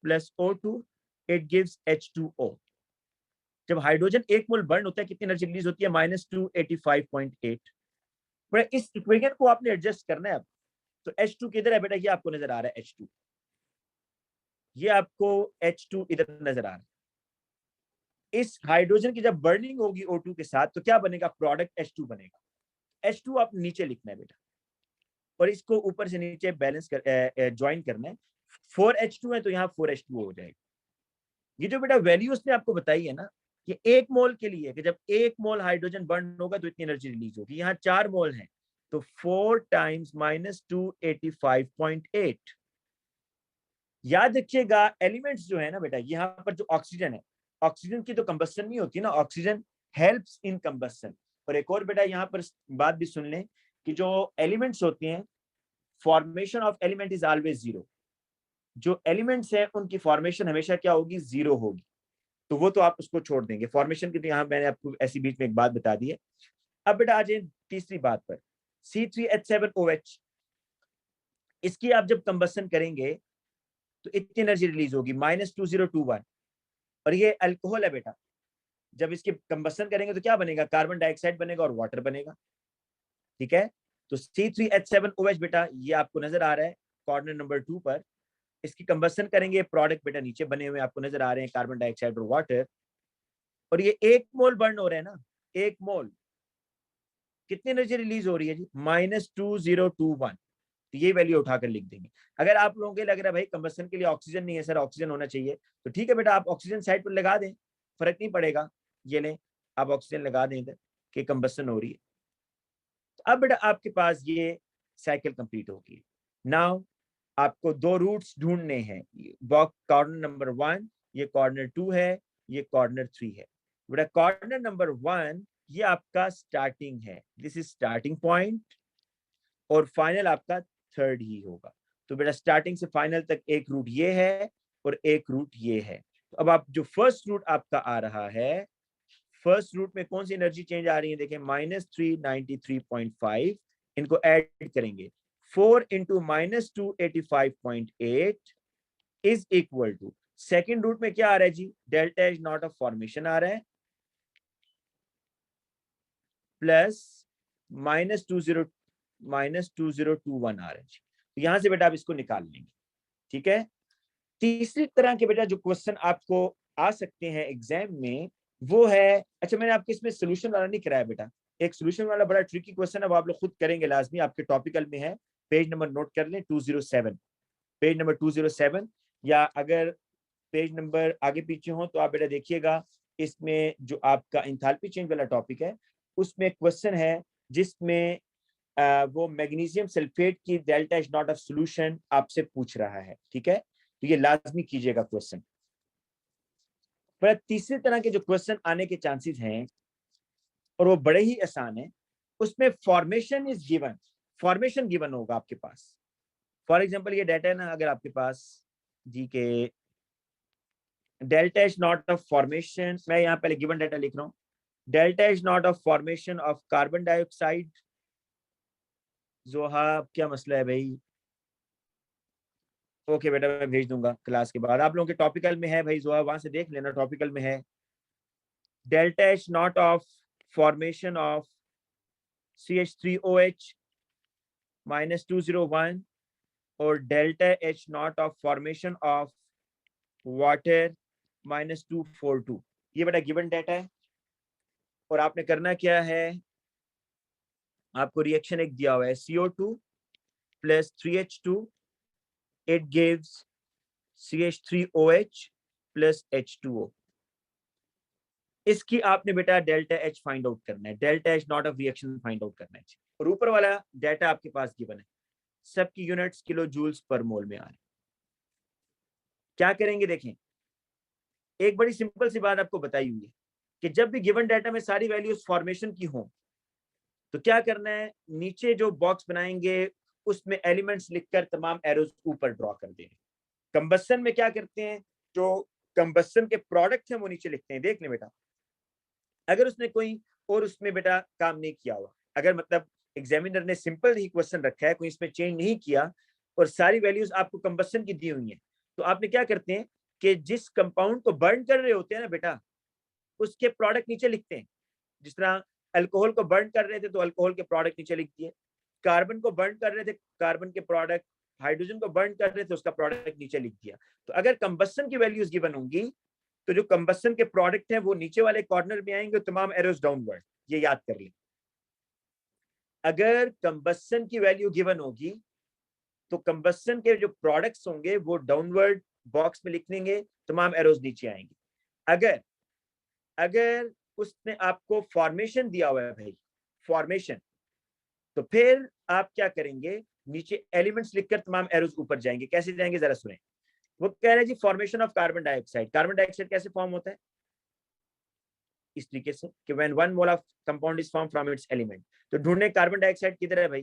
Speaker 1: plus O2 it gives H2O। जब हाइड्रोजन 1 मोल बर्न होता है कितनी एनर्जी रिलीज होती है, -285.8। बट इस इक्वेशन को आपने एडजस्ट करना है अब, तो H2 किधर है बेटा, ये आपको नजर आ रहा है H2, ये आपको H2 इधर नजर आ रहा है। इस हाइड्रोजन की जब बर्निंग होगी O2 के साथ तो क्या बनेगा, प्रोडक्ट H2 बनेगा। H2 आप नीचे लिखना है बेटा, और इसको ऊपर से नीचे बैलेंस कर ज्वाइन करना है, 4H2 है तो यहाँ 4H2O हो जाएगा। ये जो बेटा वैल्यू उसने आपको बताई है ना, ये 1 मोल के लिए, कि जब 1 मोल हाइड्रोजन बर्न होगा तो इतनी एनर्जी रिलीज होगी। यहाँ 4 मोल है तो 4 टाइम्स -285.8। याद रखिएगा एलिमेंट्स जो है ना बेटा, यहाँ पर जो ऑक्सीजन है, ऑक्सीजन की तो कंबस्शन नहीं होती ना, ऑक्सीजन हेल्प्स इन कंबस्शन। और एक और बेटा यहाँ पर बात भी सुन लें कि जो एलिमेंट्स होती हैं, formation of element is always zero. जो एलिमेंट्स हैं उनकी फॉर्मेशन हमेशा क्या होगी, जीरो होगी। तो वो तो आप उसको छोड़ देंगे फॉर्मेशन की, तो यहाँ मैंने आपको ऐसी बीच में एक बात बता दी है। अब बेटा आ जाए तीसरी बात पर, C3H7OH। इसकी आप जब कंबस्शन करेंगे तो इतनी एनर्जी रिलीज होगी -2021। और ये अल्कोहल है बेटा, जब इसके कंबस्शन करेंगे तो क्या बनेगा, कार्बन डाइऑक्साइड बनेगा और वाटर बनेगा। ठीक है, तो C3H7OH बेटा ये आपको नजर आ रहा है कॉर्नर नंबर 2 पर। इसकी कंबस्शन करेंगे, प्रोडक्ट बेटा नीचे बने हुए आपको नजर आ रहे हैं, कार्बन डाइऑक्साइड और वाटर। और ये 1 मोल बर्न हो रहे हैं ना, 1 मोल कितनी एनर्जी रिलीज हो रही है जी, -2021। तो ये वैल्यू उठाकर लिख देंगे। अगर आप लोगों को लग रहा है भाई कंबस्शन के लिए ऑक्सीजन नहीं है सर, ऑक्सीजन होना चाहिए, तो ठीक है बेटा आप ऑक्सीजन साइड पर लगा दें, फर्क नहीं पड़ेगा। ये लें आप ऑक्सीजन लगा दें इधर कि कंबस्शन हो रही है। तो अब बेटा आपके पास ये साइकिल कंप्लीट होगी। नाउ आपको 2 रूट्स ढूंढने हैं, कॉर्नर नंबर 1, ये कॉर्नर 2 है, ये कॉर्नर 3 है। बेटा कॉर्नर नंबर 1 ये आपका स्टार्टिंग है, दिस इज स्टार्टिंग पॉइंट, और फाइनल आपका थर्ड ही होगा। तो बेटा स्टार्टिंग से फाइनल तक एक रूट ये है और एक रूट ये है। तो अब आप जो फर्स्ट रूट आपका आ रहा है, फर्स्ट रूट में कौन सी एनर्जी चेंज आ रही है, देखें -393.5, इनको ऐड करेंगे, 4 into -285.8 is equal to, second root में क्या आ रहा है जी, delta H naught of formation आ रहा है, प्लस -2021 आ रहा है जी। तो यहां से बेटा आप इसको निकाल लेंगे। ठीक है, तीसरी तरह के बेटा जो क्वेश्चन आपको आ सकते हैं एग्जाम में वो है, अच्छा मैंने आपके इसमें सोल्यूशन वाला नहीं कराया बेटा, एक सोल्यूशन वाला बड़ा ट्रिकी क्वेश्चन है, वो आप लोग खुद करेंगे लाजमी, आपके टॉपिकल में है, पेज नंबर नोट कर लें 207, पेज नंबर 207, या अगर पेज नंबर आगे पीछे हो तो आप बेटा देखिएगा, इसमें जो आपका इंथैल्पी चेंज वाला टॉपिक है उसमें क्वेश्चन है जिसमें वो मैग्नीशियम सल्फेट की delta H naught of solution आपसे पूछ रहा है। ठीक है, तो ये लाजमी कीजिएगा क्वेश्चन। पर तीसरी तरह के जो क्वेश्चन आने के चांसेस हैं और वो बड़े ही आसान है, उसमें formation is given, formation given होगा आपके पास। फॉर एग्जांपल ये डाटा है ना, अगर आपके पास जी के delta H naught of formation, मैं यहाँ पहले गिवन डाटा लिख रहा हूँ, delta H naught of formation of carbon dioxide. जोहा क्या मसला है भाई, ओके बेटा मैं भेज दूंगा क्लास के बाद, आप लोगों के टॉपिकल में है भाई, जोहा वहां से देख लेना, टॉपिकल में है। Delta H naught of formation of CH3OH -201 और delta H naught of formation of water -242, ये बेटा गिवन डाटा है। और आपने करना क्या है, आपको रिएक्शन एक दिया हुआ है CO2 + 3H2, it gives CH3OH + H2O। इसकी आपने बेटा डेल्टा एच फाइंड आउट करना है, delta H naught of reaction find out करना है। और ऊपर वाला डाटा आपके पास गिवन है, सबकी यूनिट्स किलो जूल्स पर मोल में आ रहे हैं। क्या करेंगे देखें, एक बड़ी सिंपल सी बात आपको बताई हुई है कि जब भी गिवन डाटा में सारी वैल्यूज फॉर्मेशन की हो तो क्या करना है, नीचे जो बॉक्स बनाएंगे उसमें एलिमेंट्स लिखकर तमाम एरोज ऊपर ड्रॉ कर देंगे। कंबस्शन में क्या करते हैं, जो कंबस्शन के प्रोडक्ट हैं वो नीचे लिखते हैं। देख लें बेटा, अगर उसने कोई और उसमें बेटा काम नहीं किया हुआ, अगर मतलब एग्जामिनर ने सिंपल ही क्वेश्चन रखा है, कोई इसमें चेंज नहीं किया और सारी वैल्यूज आपको कंबस्शन की दी हुई हैं, तो आपने क्या करते हैं कि जिस कंपाउंड को बर्न कर रहे होते हैं ना बेटा, उसके प्रोडक्ट नीचे लिखते हैं। जिस तरह अल्कोहल को बर्न कर रहे थे तो अल्कोहल के प्रोडक्ट नीचे लिख दिए, कार्बन को बर्न कर रहे थे कार्बन के प्रोडक्ट, हाइड्रोजन को बर्न कर रहे थे उसका प्रोडक्ट नीचे लिख दिया। तो अगर कंबस्शन की वैल्यूज गिवन होंगी तो जो कंबस्शन के प्रोडक्ट हैं वो नीचे वाले कॉर्नर में आएंगे, तमाम एरोज डाउनवर्ड, ये याद कर लें। अगर कंबस्शन की वैल्यू गिवन होगी तो कंबस्टन के जो प्रोडक्ट्स होंगे वो डाउनवर्ड बॉक्स में लिख देंगे, तमाम एरोज नीचे आएंगे। अगर अगर उसने आपको फॉर्मेशन दिया हुआ है भाई, फॉर्मेशन, तो फिर आप क्या करेंगे, नीचे एलिमेंट्स लिखकर तमाम एरोज ऊपर जाएंगे। कैसे जाएंगे जरा सुने। वो कह रहे हैं जी formation of carbon dioxide. Carbon dioxide कैसे फॉर्म होता है, इस तरीके से कि when one mole of compound is form from its element. तो ढूंढने कार्बन डाइऑक्साइड किधर है भाई,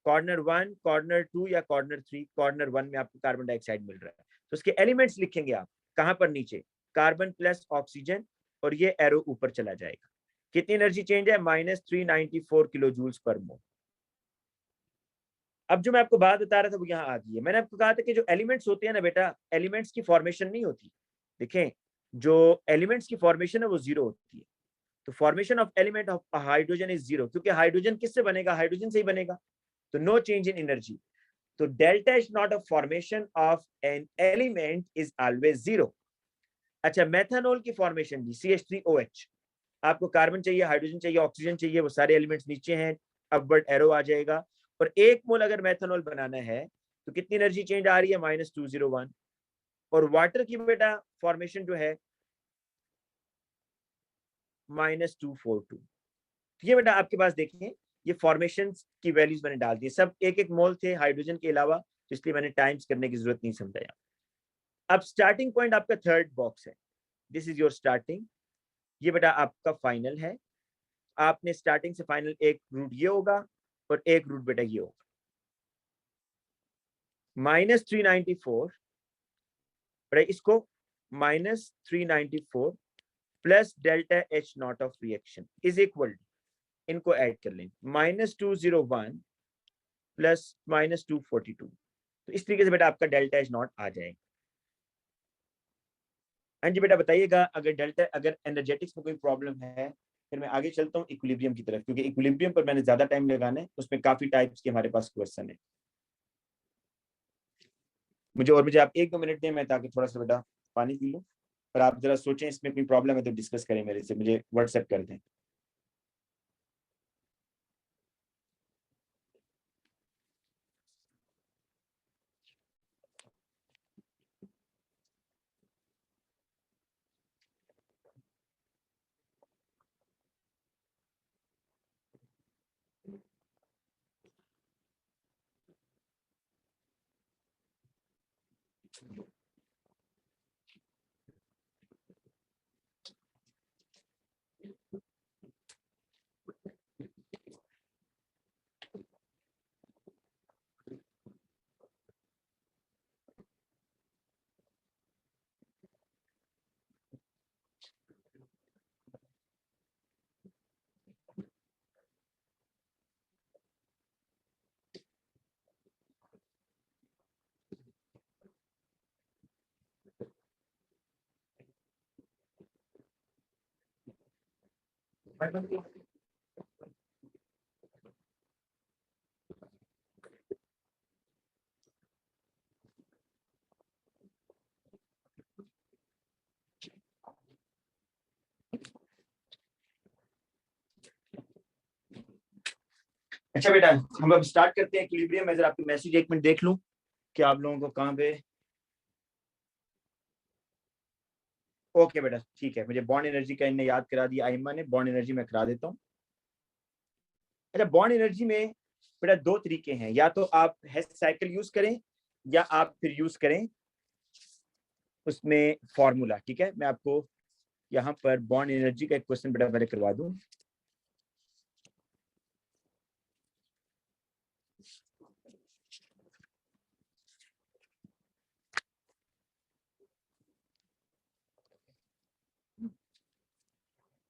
Speaker 1: कॉर्नर 1, कॉर्नर 2 या कॉर्नर 3। कॉर्नर 1 में आपको कार्बन डाइऑक्साइड मिल रहा है, तो उसके एलिमेंट्स लिखेंगे आप कहां पर, नीचे, कार्बन प्लस ऑक्सीजन, और ये एरो ऊपर चला जाएगा। कितनी एनर्जी चेंज है, -394 किलो जूल्स पर मोल। अब जो मैं आपको बात बता रहा था वो यहाँ आ गई है। मैंने आपको कहा था कि जो एलिमेंट्स होते हैं ना बेटा, एलिमेंट्स की फॉर्मेशन नहीं होती। देखें, जो एलिमेंट्स की फॉर्मेशन है वो जीरो होती है। तो formation of element of hydrogen is zero, क्योंकि हाइड्रोजन किससे बनेगा, हाइड्रोजन से ही बनेगा। तो नो चेंज इन एनर्जी। तो delta is not of formation of an element is always zero. अच्छा, मेथानॉल की फॉर्मेशन जी, CH3OH। आपको कार्बन चाहिए, हाइड्रोजन चाहिए, ऑक्सीजन चाहिए, वो सारे एलिमेंट्स नीचे हैं, अपवर्ड एरो आ जाएगा। और 1 मोल अगर मेथानॉल बनाना है तो कितनी एनर्जी चेंज आ रही है, -201। और वाटर की बेटा फॉर्मेशन जो है -242। ये बेटा आपके पास देखें, ये फॉर्मेशन की वैल्यूज मैंने डाल दी, सब 1-1 मोल थे हाइड्रोजन के अलावा, तो इसलिए मैंने टाइम्स करने की जरूरत नहीं समझाया। अब स्टार्टिंग पॉइंट आपका थर्ड बॉक्स है, दिस इज योर स्टार्टिंग। ये बेटा आपका फाइनल है। आपने स्टार्टिंग से फाइनल एक रूट ये होगा और एक रूट बेटा ये होगा। -394, बेटा इसको -394 plus delta H naught of reaction is equal, इनको ऐड कर लें, -201 प्लस -242। तो इस तरीके से बेटा आपका डेल्टा H नॉट आ जाएगा। हाँ जी बेटा बताइएगा, अगर एनर्जेटिक्स में कोई प्रॉब्लम है, फिर मैं आगे चलता हूँ इक्विलिब्रियम की तरफ, क्योंकि इक्विलिब्रियम पर मैंने ज्यादा टाइम लगाना है, उसमें काफी टाइप्स के हमारे पास क्वेश्चन है। मुझे आप 1-2 मिनट दें, मैं ताकि थोड़ा सा बेटा पानी पी लूँ, और आप जरा सोचें इसमें कोई प्रॉब्लम है तो डिस्कस करें मेरे से, मुझे व्हाट्सएप कर दें। अच्छा बेटा, हम अब स्टार्ट करते हैं इक्विलिब्रियम। मैं जरा आपकी मैसेज 1 मिनट देख लूं कि आप लोगों को कहाँ पे। ओके बेटा ठीक है, मुझे बॉन्ड एनर्जी का इन्हें याद करा दिया आइमा ने, बॉन्ड एनर्जी मैं करा देता हूँ। अच्छा, बॉन्ड एनर्जी में बेटा 2 तरीके हैं, या तो आप हेस साइकिल यूज करें या आप फिर यूज करें उसमें फॉर्मूला। ठीक है, मैं आपको यहाँ पर बॉन्ड एनर्जी का एक क्वेश्चन बेटा पहले करवा दूं।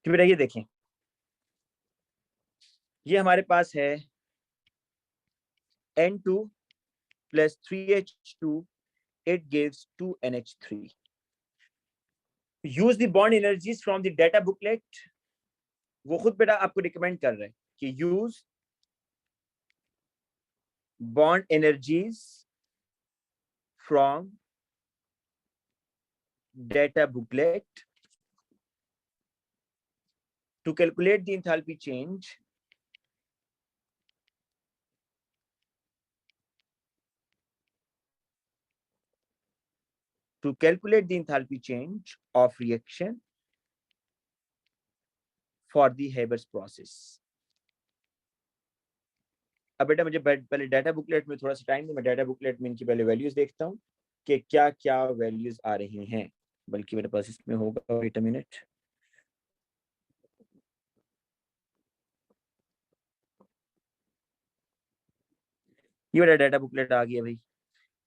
Speaker 1: तो बेटा ये देखें, ये हमारे पास है N2 plus 3H2, it gives 2NH3. Use the bond energies from the data booklet. वो खुद बेटा आपको रिकमेंड कर रहे हैं कि use bond energies from data booklet to calculate the enthalpy change to calculate the enthalpy change of reaction for the Haber's process. अब बेटा मुझे पहले डाटा बुकलेट में थोड़ा सा टाइम दो, मैं डाटा बुकलेट में इनकी पहले वैल्यूज देखता हूँ कि क्या क्या वैल्यूज आ रही हैं, बल्कि मेरे पास इसमें होगा, वेट अ मिनट। ये वाला डाटा बुकलेट आ गया भाई,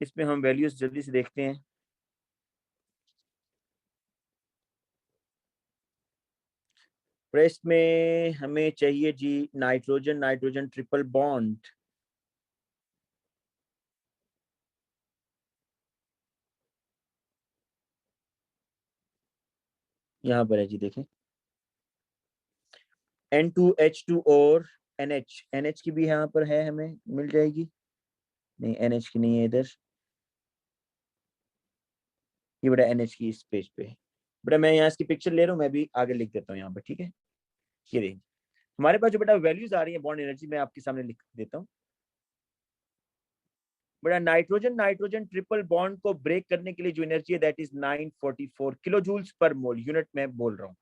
Speaker 1: इसमें हम वैल्यूज जल्दी से देखते हैं। प्रेस में हमें चाहिए जी नाइट्रोजन नाइट्रोजन ट्रिपल बॉन्ड। यहाँ पर है जी, देखें N2H2 और NH की भी यहाँ पर है, हमें मिल जाएगी। नहीं, NH की नहीं है इधर, ये बड़ा NH की इस पेज पे। बेटा मैं यहाँ इसकी पिक्चर ले रहा हूँ, मैं भी आगे लिख देता हूँ यहाँ पर, ठीक है। ये देखिए हमारे पास जो बेटा वैल्यूज आ रही है बॉन्ड एनर्जी, मैं आपके सामने लिख देता हूँ। बेटा नाइट्रोजन नाइट्रोजन ट्रिपल बॉन्ड को ब्रेक करने के लिए जो एनर्जी है दैट इज 944 किलो जूल्स पर मोल, यूनिट में बोल रहा हूँ।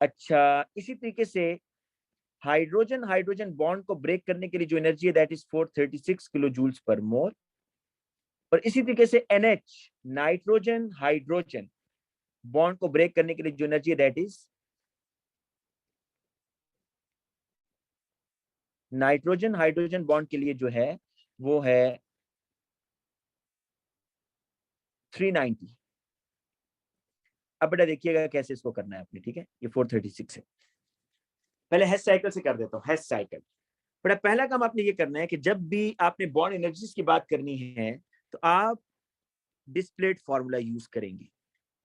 Speaker 1: अच्छा, इसी तरीके से हाइड्रोजन हाइड्रोजन बॉन्ड को ब्रेक करने के लिए जो एनर्जी है दैट इज 436 किलो जूल्स पर मोल। और इसी तरीके से NH नाइट्रोजन हाइड्रोजन बॉन्ड को ब्रेक करने के लिए जो एनर्जी है that is nitrogen hydrogen bond के लिए जो है वो है 390। अब बेटा देखिएगा कैसे इसको करना है आपने, ठीक है। ये 436 है, पहले हेस साइकिल से कर देता हूँ। हेस साइकिल बेटा पहला काम आपने ये करना है कि जब भी आपने बॉन्ड एनर्जीज की बात करनी है तो आप डिस्प्लेड फॉर्मूला यूज करेंगे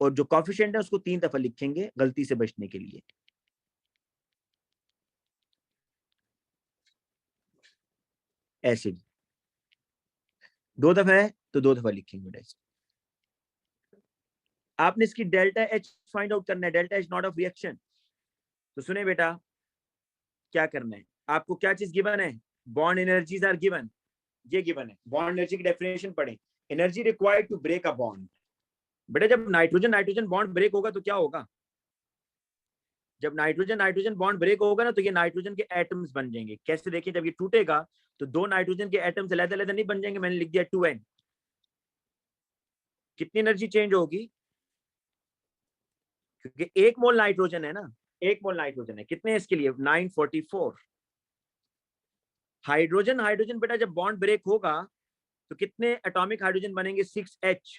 Speaker 1: और जो कॉफिशिएंट है उसको 3 दफा लिखेंगे गलती से बचने के लिए। ऐसे 2 दफा है तो 2 दफा लिखेंगे बेटा। आपने इसकी डेल्टा H फाइंड आउट करना है, delta H naught of reaction. तो सुने बेटा क्या करना है आपको, क्या चीज गिवन है, बॉन्ड एनर्जीज आर गिवन, ये गिवन है। बॉन्ड एनर्जी की डेफिनेशन पढ़े, energy required to break a bond. बेटा जब नाइट्रोजन नाइट्रोजन बॉन्ड ब्रेक होगा तो क्या होगा, जब नाइट्रोजन नाइट्रोजन बॉन्ड ब्रेक होगा ना तो ये नाइट्रोजन के एटम्स बन जाएंगे। कैसे देखिए, जब ये टूटेगा तो 2 नाइट्रोजन के एटम्स अलग-अलग नहीं बन जाएंगे, मैंने लिख दिया 2n। कितनी एनर्जी चेंज होगी, क्योंकि 1 मोल नाइट्रोजन है ना, 1 मोल नाइट्रोजन है, कितने इसके लिए 944। हाइड्रोजन हाइड्रोजन बेटा जब बॉन्ड ब्रेक होगा तो कितने एटॉमिक हाइड्रोजन बनेंगे, 6H।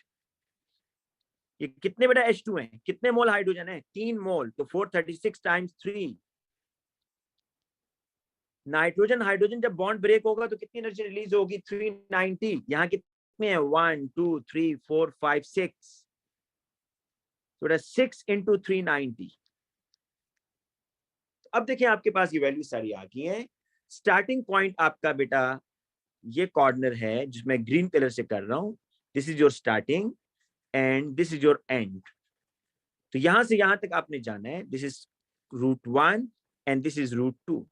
Speaker 1: ये कितने बेटा H2 है, कितने मोल हाइड्रोजन है, 3 मोल, तो 436 टाइम्स 3। नाइट्रोजन हाइड्रोजन जब बॉन्ड ब्रेक होगा तो कितनी एनर्जी रिलीज होगी, 390। यहाँ कितने हैं, 1 2 3 4 5 6, तो 6 इंटू 390। अब देखिए आपके पास ये वैल्यू सारी आ गई है। स्टार्टिंग पॉइंट आपका बेटा ये कॉर्नर है जिसमें ग्रीन कलर से कर रहा हूं, this is your starting and this is your and. तो यहां से यहां तक आपने जाना है, this is √1 and this is √2।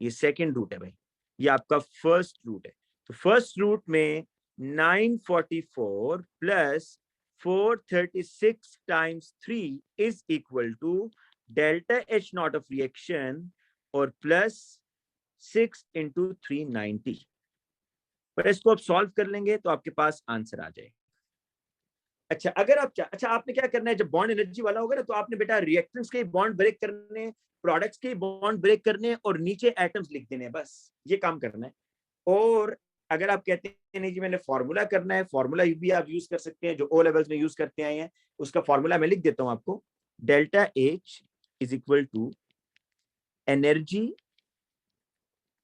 Speaker 1: ये सेकेंड रूट है भाई, ये आपका फर्स्ट रूट है। तो फर्स्ट रूट में 944 plus 436 times 3 is equal to delta H naught of reaction और प्लस 6 इंटू 390। पर इसको आप सॉल्व कर लेंगे तो आपके पास आंसर आ जाएगा। अच्छा अगर आप अच्छा आपने क्या करना है, जब बॉन्ड एनर्जी वाला होगा ना तो आपने बेटा रिएक्टेंट्स के बॉन्ड ब्रेक करने, प्रोडक्ट्स के बॉन्ड ब्रेक करने और नीचे एटम्स लिख देने, बस ये काम करना है। और अगर आप कहते हैं नहीं जी मैंने फॉर्मूला करना है, फॉर्मूला भी आप यूज कर सकते हैं जो ओ लेवल्स में यूज करते आए हैं, उसका फॉर्मूला मैं लिख देता हूं आपको। Delta H is equal to energy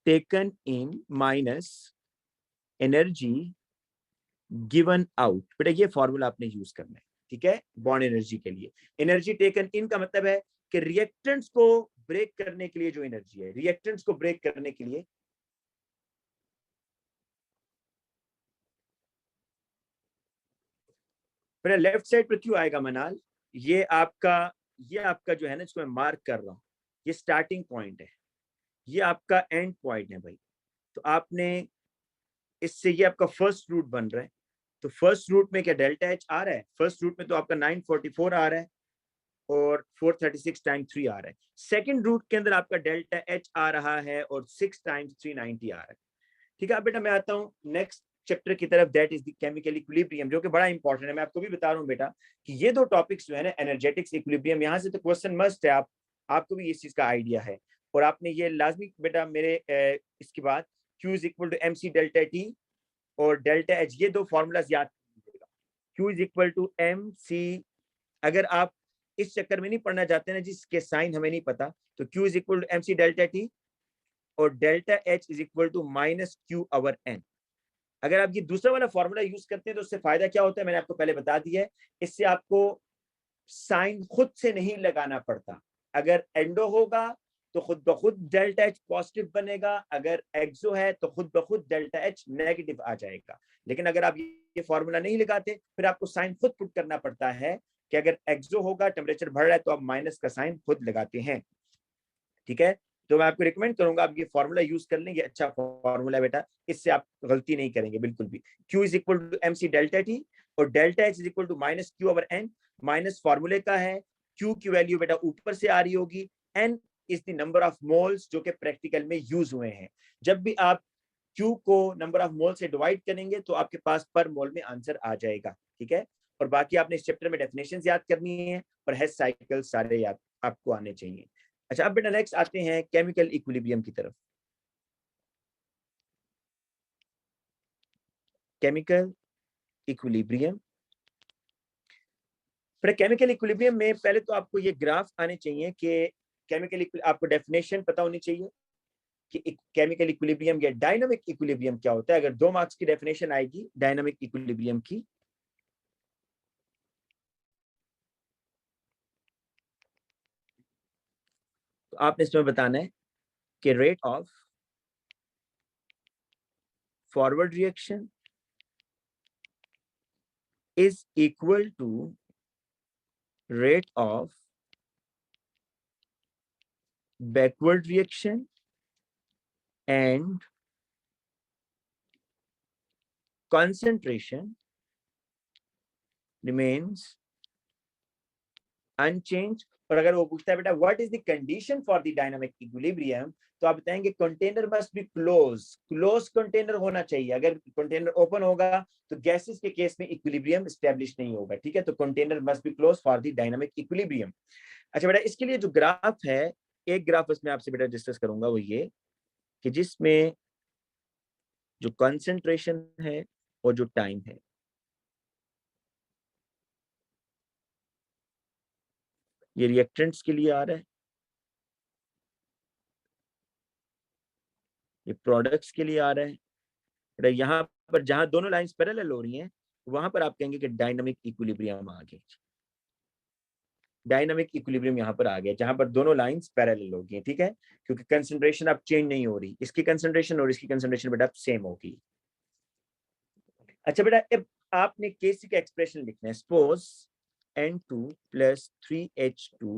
Speaker 1: taken in minus energy given out. बेटा ये फॉर्मूला आपने यूज करना है, ठीक है, बॉन्ड एनर्जी के लिए। एनर्जी टेकन इन का मतलब है कि रिएक्टेंट्स को ब्रेक करने के लिए जो एनर्जी है, रिएक्टेंट्स को ब्रेक करने के लिए बेटा लेफ्ट साइड पर क्यों आएगा मनाल, ये आपका जो है ना, इसको मैं मार्क कर रहा हूं, ये स्टार्टिंग पॉइंट है, ये आपका एंड पॉइंट है भाई। तो आपने इससे, ये आपका फर्स्ट रूट बन रहा है, तो फर्स्ट रूट में क्या डेल्टा एच आ रहा है? फर्स्ट रूट में तो आपका 944 आ रहा है और 436 टाइम्स 3 आ रहा है। सेकंड रूट के अंदर आपका डेल्टा एच आ रहा है और 6 टाइम्स 390 आ रहा है। ठीक है, अब बेटा मैं आता हूँ नेक्स्ट चैप्टर की तरफ, that is the chemical equilibrium, जो कि बड़ा इंपॉर्टेंट है। मैं आपको भी बता रहा हूँ बेटा कि ये दो टॉपिक्स जो है ना, एनर्जेटिक्स, इक्विलिब्रियम, यहाँ से तो क्वेश्चन मस्ट है, आपको भी इस चीज का आइडिया है और आपने ये लाजमी बेटा मेरे इसके बाद Q is equal to M C delta T और डेल्टा एच, ये दो फॉर्मूलाज याद कीजिएगा। Q is equal to M C, अगर आप इस चक्कर में नहीं पढ़ना चाहते ना जिसके साइन हमें नहीं पता, तो Q is equal to M C delta T और delta H is equal to minus Q over N. अगर आप ये दूसरा वाला फॉर्मूला यूज करते हैं तो उससे फायदा क्या होता है, मैंने आपको पहले बता दिया है, इससे आपको साइन खुद से नहीं लगाना पड़ता। अगर एंडो होगा तो खुद ब खुद डेल्टा एच पॉजिटिव बनेगा, अगर एक्सो है तो खुद ब खुद डेल्टा एच नेगेटिव आ जाएगा। लेकिन अगर आप ये फॉर्मूला नहीं लगाते फिर आपको साइन खुद पुट करना पड़ता है कि अगर एक्सो होगा, टेम्परेचर बढ़ रहा है, तो आप माइनस का साइन खुद लगाते हैं। ठीक है, तो मैं आपको रिकमेंड करूंगा आप ये फॉर्मूला यूज कर लें, ये अच्छा फॉर्मूला है बेटा, इससे आप गलती नहीं करेंगे बिल्कुल भी। Q is equal to M C delta T और delta H is equal to minus Q over N. Minus फॉर्मूले का है, Q की वैल्यू बेटा ऊपर से आ रही होगी, N is the number of moles जो कि प्रैक्टिकल में यूज हुए हैं। जब भी आप Q को नंबर ऑफ मोल से डिवाइड करेंगे तो आपके पास पर मोल में आंसर आ जाएगा। ठीक है, और बाकी आपने इस चैप्टर में डेफिनेशन याद करनी है और हेस साइकिल सारे याद आपको आने चाहिए। अच्छा, अब बेटा नेक्स्ट आते हैं केमिकल इक्विलिब्रियम की तरफ। केमिकल इक्विलिब्रियम, पर केमिकल इक्विलिब्रियम में पहले तो आपको ये ग्राफ आने चाहिए कि केमिकल, आपको डेफिनेशन पता होनी चाहिए कि केमिकल इक्विलिब्रियम या डायनामिक इक्विलिब्रियम क्या होता है। अगर 2 मार्क्स की डेफिनेशन आएगी डायनामिक इक्विलिब्रियम की, तो आपने इसमें बताना है कि rate of forward reaction is equal to rate of backward reaction and concentration remains unchanged। और अगर वो पूछता है बेटा what is the condition for the dynamic equilibrium, तो आप बताएंगे container must be close, close container होना चाहिए। अगर कंटेनर ओपन होगा तो गैसेस के केस में इक्विलिब्रियम एस्टेब्लिश नहीं होगा। ठीक है, तो container must be close for the dynamic equilibrium. अच्छा बेटा, इसके लिए जो ग्राफ है, एक ग्राफ उसमें आपसे बेटा डिस्कस करूंगा, वो ये कि जिसमें जो कंसंट्रेशन है और जो टाइम है, ये रिएक्टेंट्स के लिए आ रहा है, ये प्रोडक्ट्स के लिए आ रहा है। यहाँ पर जहां दोनों लाइंस पैरेलल हो रही हैं वहां पर आप कहेंगे कि डायनामिक इक्विलिब्रियम आ गया। डायनामिक इक्विलिब्रियम यहाँ पर आ गया जहां पर दोनों लाइंस पैरेलल हो गई। ठीक है, क्योंकि कंसंट्रेशन अब चेंज नहीं हो रही, इसकी कंसंट्रेशन और इसकी कंसंट्रेशन बेटा सेम होगी। अच्छा बेटा, अब आपने केसी का एक्सप्रेशन लिखना है। Suppose N2 plus 3H2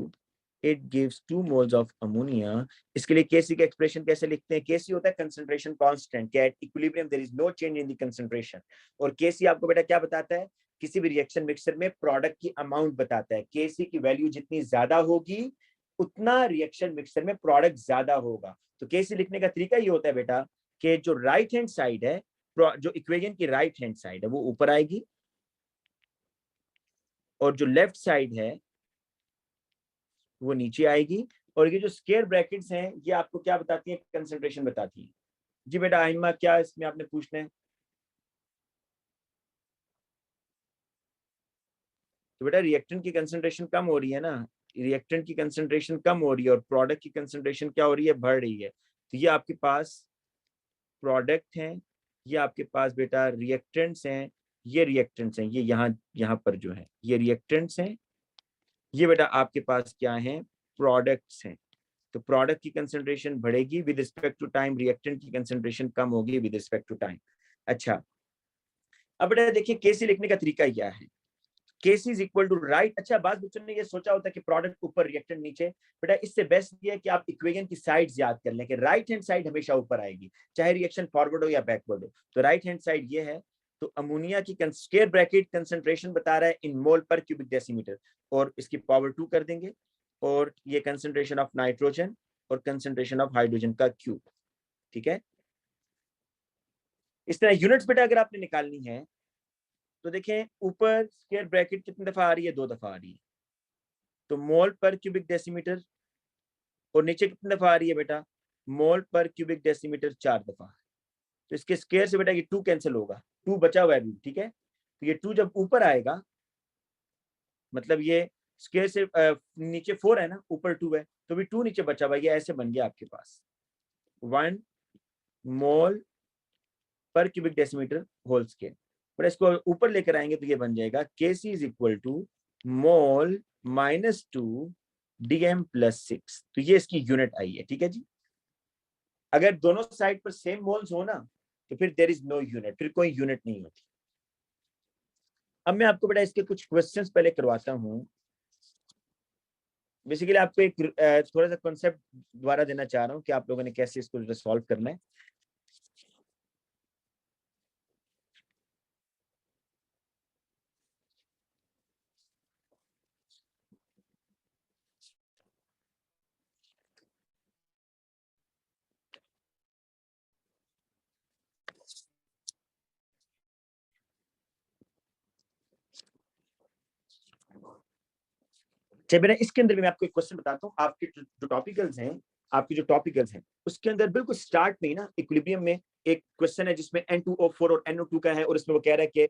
Speaker 1: it gives 2 moles of ammonia। इसके लिए केसी का एक्सप्रेशन कैसे लिखते हैं? केसी होता है कंसंट्रेशन कांस्टेंट, कि at equilibrium there is no change in the concentration. और केसी आपको बेटा क्या बताता है? किसी भी रिएक्शन मिक्सचर में प्रोडक्ट की अमाउंट बताता है। केसी की वैल्यू जितनी ज्यादा होगी उतना रिएक्शन मिक्सचर में प्रोडक्ट ज्यादा होगा। तो केसी लिखने का तरीका ये होता है बेटा कि जो राइट हैंड साइड है, जो इक्वेशन की राइट हैंड साइड है वो ऊपर आएगी और जो लेफ्ट साइड है वो नीचे आएगी। और ये जो स्क्वायर ब्रैकेट्स हैं ये आपको क्या बताती है? कंसंट्रेशन बताती है। जी बेटा आइमा, क्या इसमें आपने पूछना है? तो बेटा रिएक्टेंट की कंसंट्रेशन कम हो रही है ना, रिएक्टेंट की कंसंट्रेशन कम हो रही है और प्रोडक्ट की कंसंट्रेशन क्या हो रही है? बढ़ रही है। तो ये आपके पास प्रोडक्ट हैं, ये आपके पास बेटा रिएक्टेंट्स हैं, ये रिएक्टेंट्स हैं, ये यहाँ पर जो है ये रिएक्टेंट्स हैं, ये बेटा आपके पास क्या है? प्रोडक्ट्स हैं। तो प्रोडक्ट की कंसंट्रेशन बढ़ेगी with respect to time, reactant की कंसंट्रेशन कम होगी विद रिस्पेक्ट टू टाइम। अच्छा, अब बेटा देखिए केसी लिखने का तरीका क्या है। केसी इज इक्वल टू राइट। अच्छा, बाद बच्चों ने ये सोचा होता है कि प्रोडक्ट ऊपर रिएक्टेंट नीचे। बेटा इससे बेस्ट ये है कि आप इक्वेशन की साइड्स याद कर लें कि राइट हैंड साइड हमेशा ऊपर आएगी, चाहे रिएक्शन फॉरवर्ड हो या बैकवर्ड हो। तो राइट हैंड साइड ये है, तो अमोनिया की स्क्वायर ब्रैकेट कंसंट्रेशन बता रहा है इन मोल पर क्यूबिक डेसीमीटर, और इसकी पावर 2 कर देंगे, और ये कंसंट्रेशन ऑफ नाइट्रोजन और कंसंट्रेशन ऑफ हाइड्रोजन का क्यूब। ठीक है, इस तरह यूनिट्स बेटा अगर आपने निकालनी है तो देखें ऊपर स्क्वायर ब्रैकेट कितनी दफा आ रही है, 2 दफा आ रही है, तो मोल पर क्यूबिक डेसीमीटर, और नीचे कितनी दफा आ रही है बेटा, मोल पर क्यूबिक डेसीमीटर 4 दफा। तो इसके स्क्वायर से बेटा ये 2 कैंसिल होगा, 2 बचा हुआ है अभी। ठीक है, तो ये 2 जब ऊपर आएगा, मतलब ये स्क्वायर से नीचे 4 है ना, ऊपर 2 है, तो भी 2 नीचे बचा हुआ है, ये ऐसे बन गया आपके पास 1 मोल पर क्यूबिक डेसीमीटर होल स्क्वायर। पर इसको ऊपर लेकर आएंगे तो ये बन जाएगा Kc is equal to mole -2 dm+6। तो ये इसकी यूनिट आई है। ठीक है जी, अगर दोनों साइड पर सेम मोल्स हो ना तो फिर देयर इज नो यूनिट, फिर कोई यूनिट नहीं होती। अब मैं आपको बेटा इसके कुछ क्वेश्चंस पहले करवाता हूँ। बेसिकली आपको एक थोड़ा सा कॉन्सेप्ट दोबारा देना चाह रहा हूँ कि आप लोगों ने कैसे इसको रिसॉल्व करना है। चलिए बेटा, इसके अंदर भी मैं आपको एक क्वेश्चन बताता हूँ। आपके जो टॉपिकल्स हैं, आपकी जो टॉपिकल्स हैं उसके अंदर बिल्कुल स्टार्ट में ही ना इक्विलिब्रियम में एक क्वेश्चन है जिसमें N2O4 और NO2 का है, और इसमें वो कह रहा है कि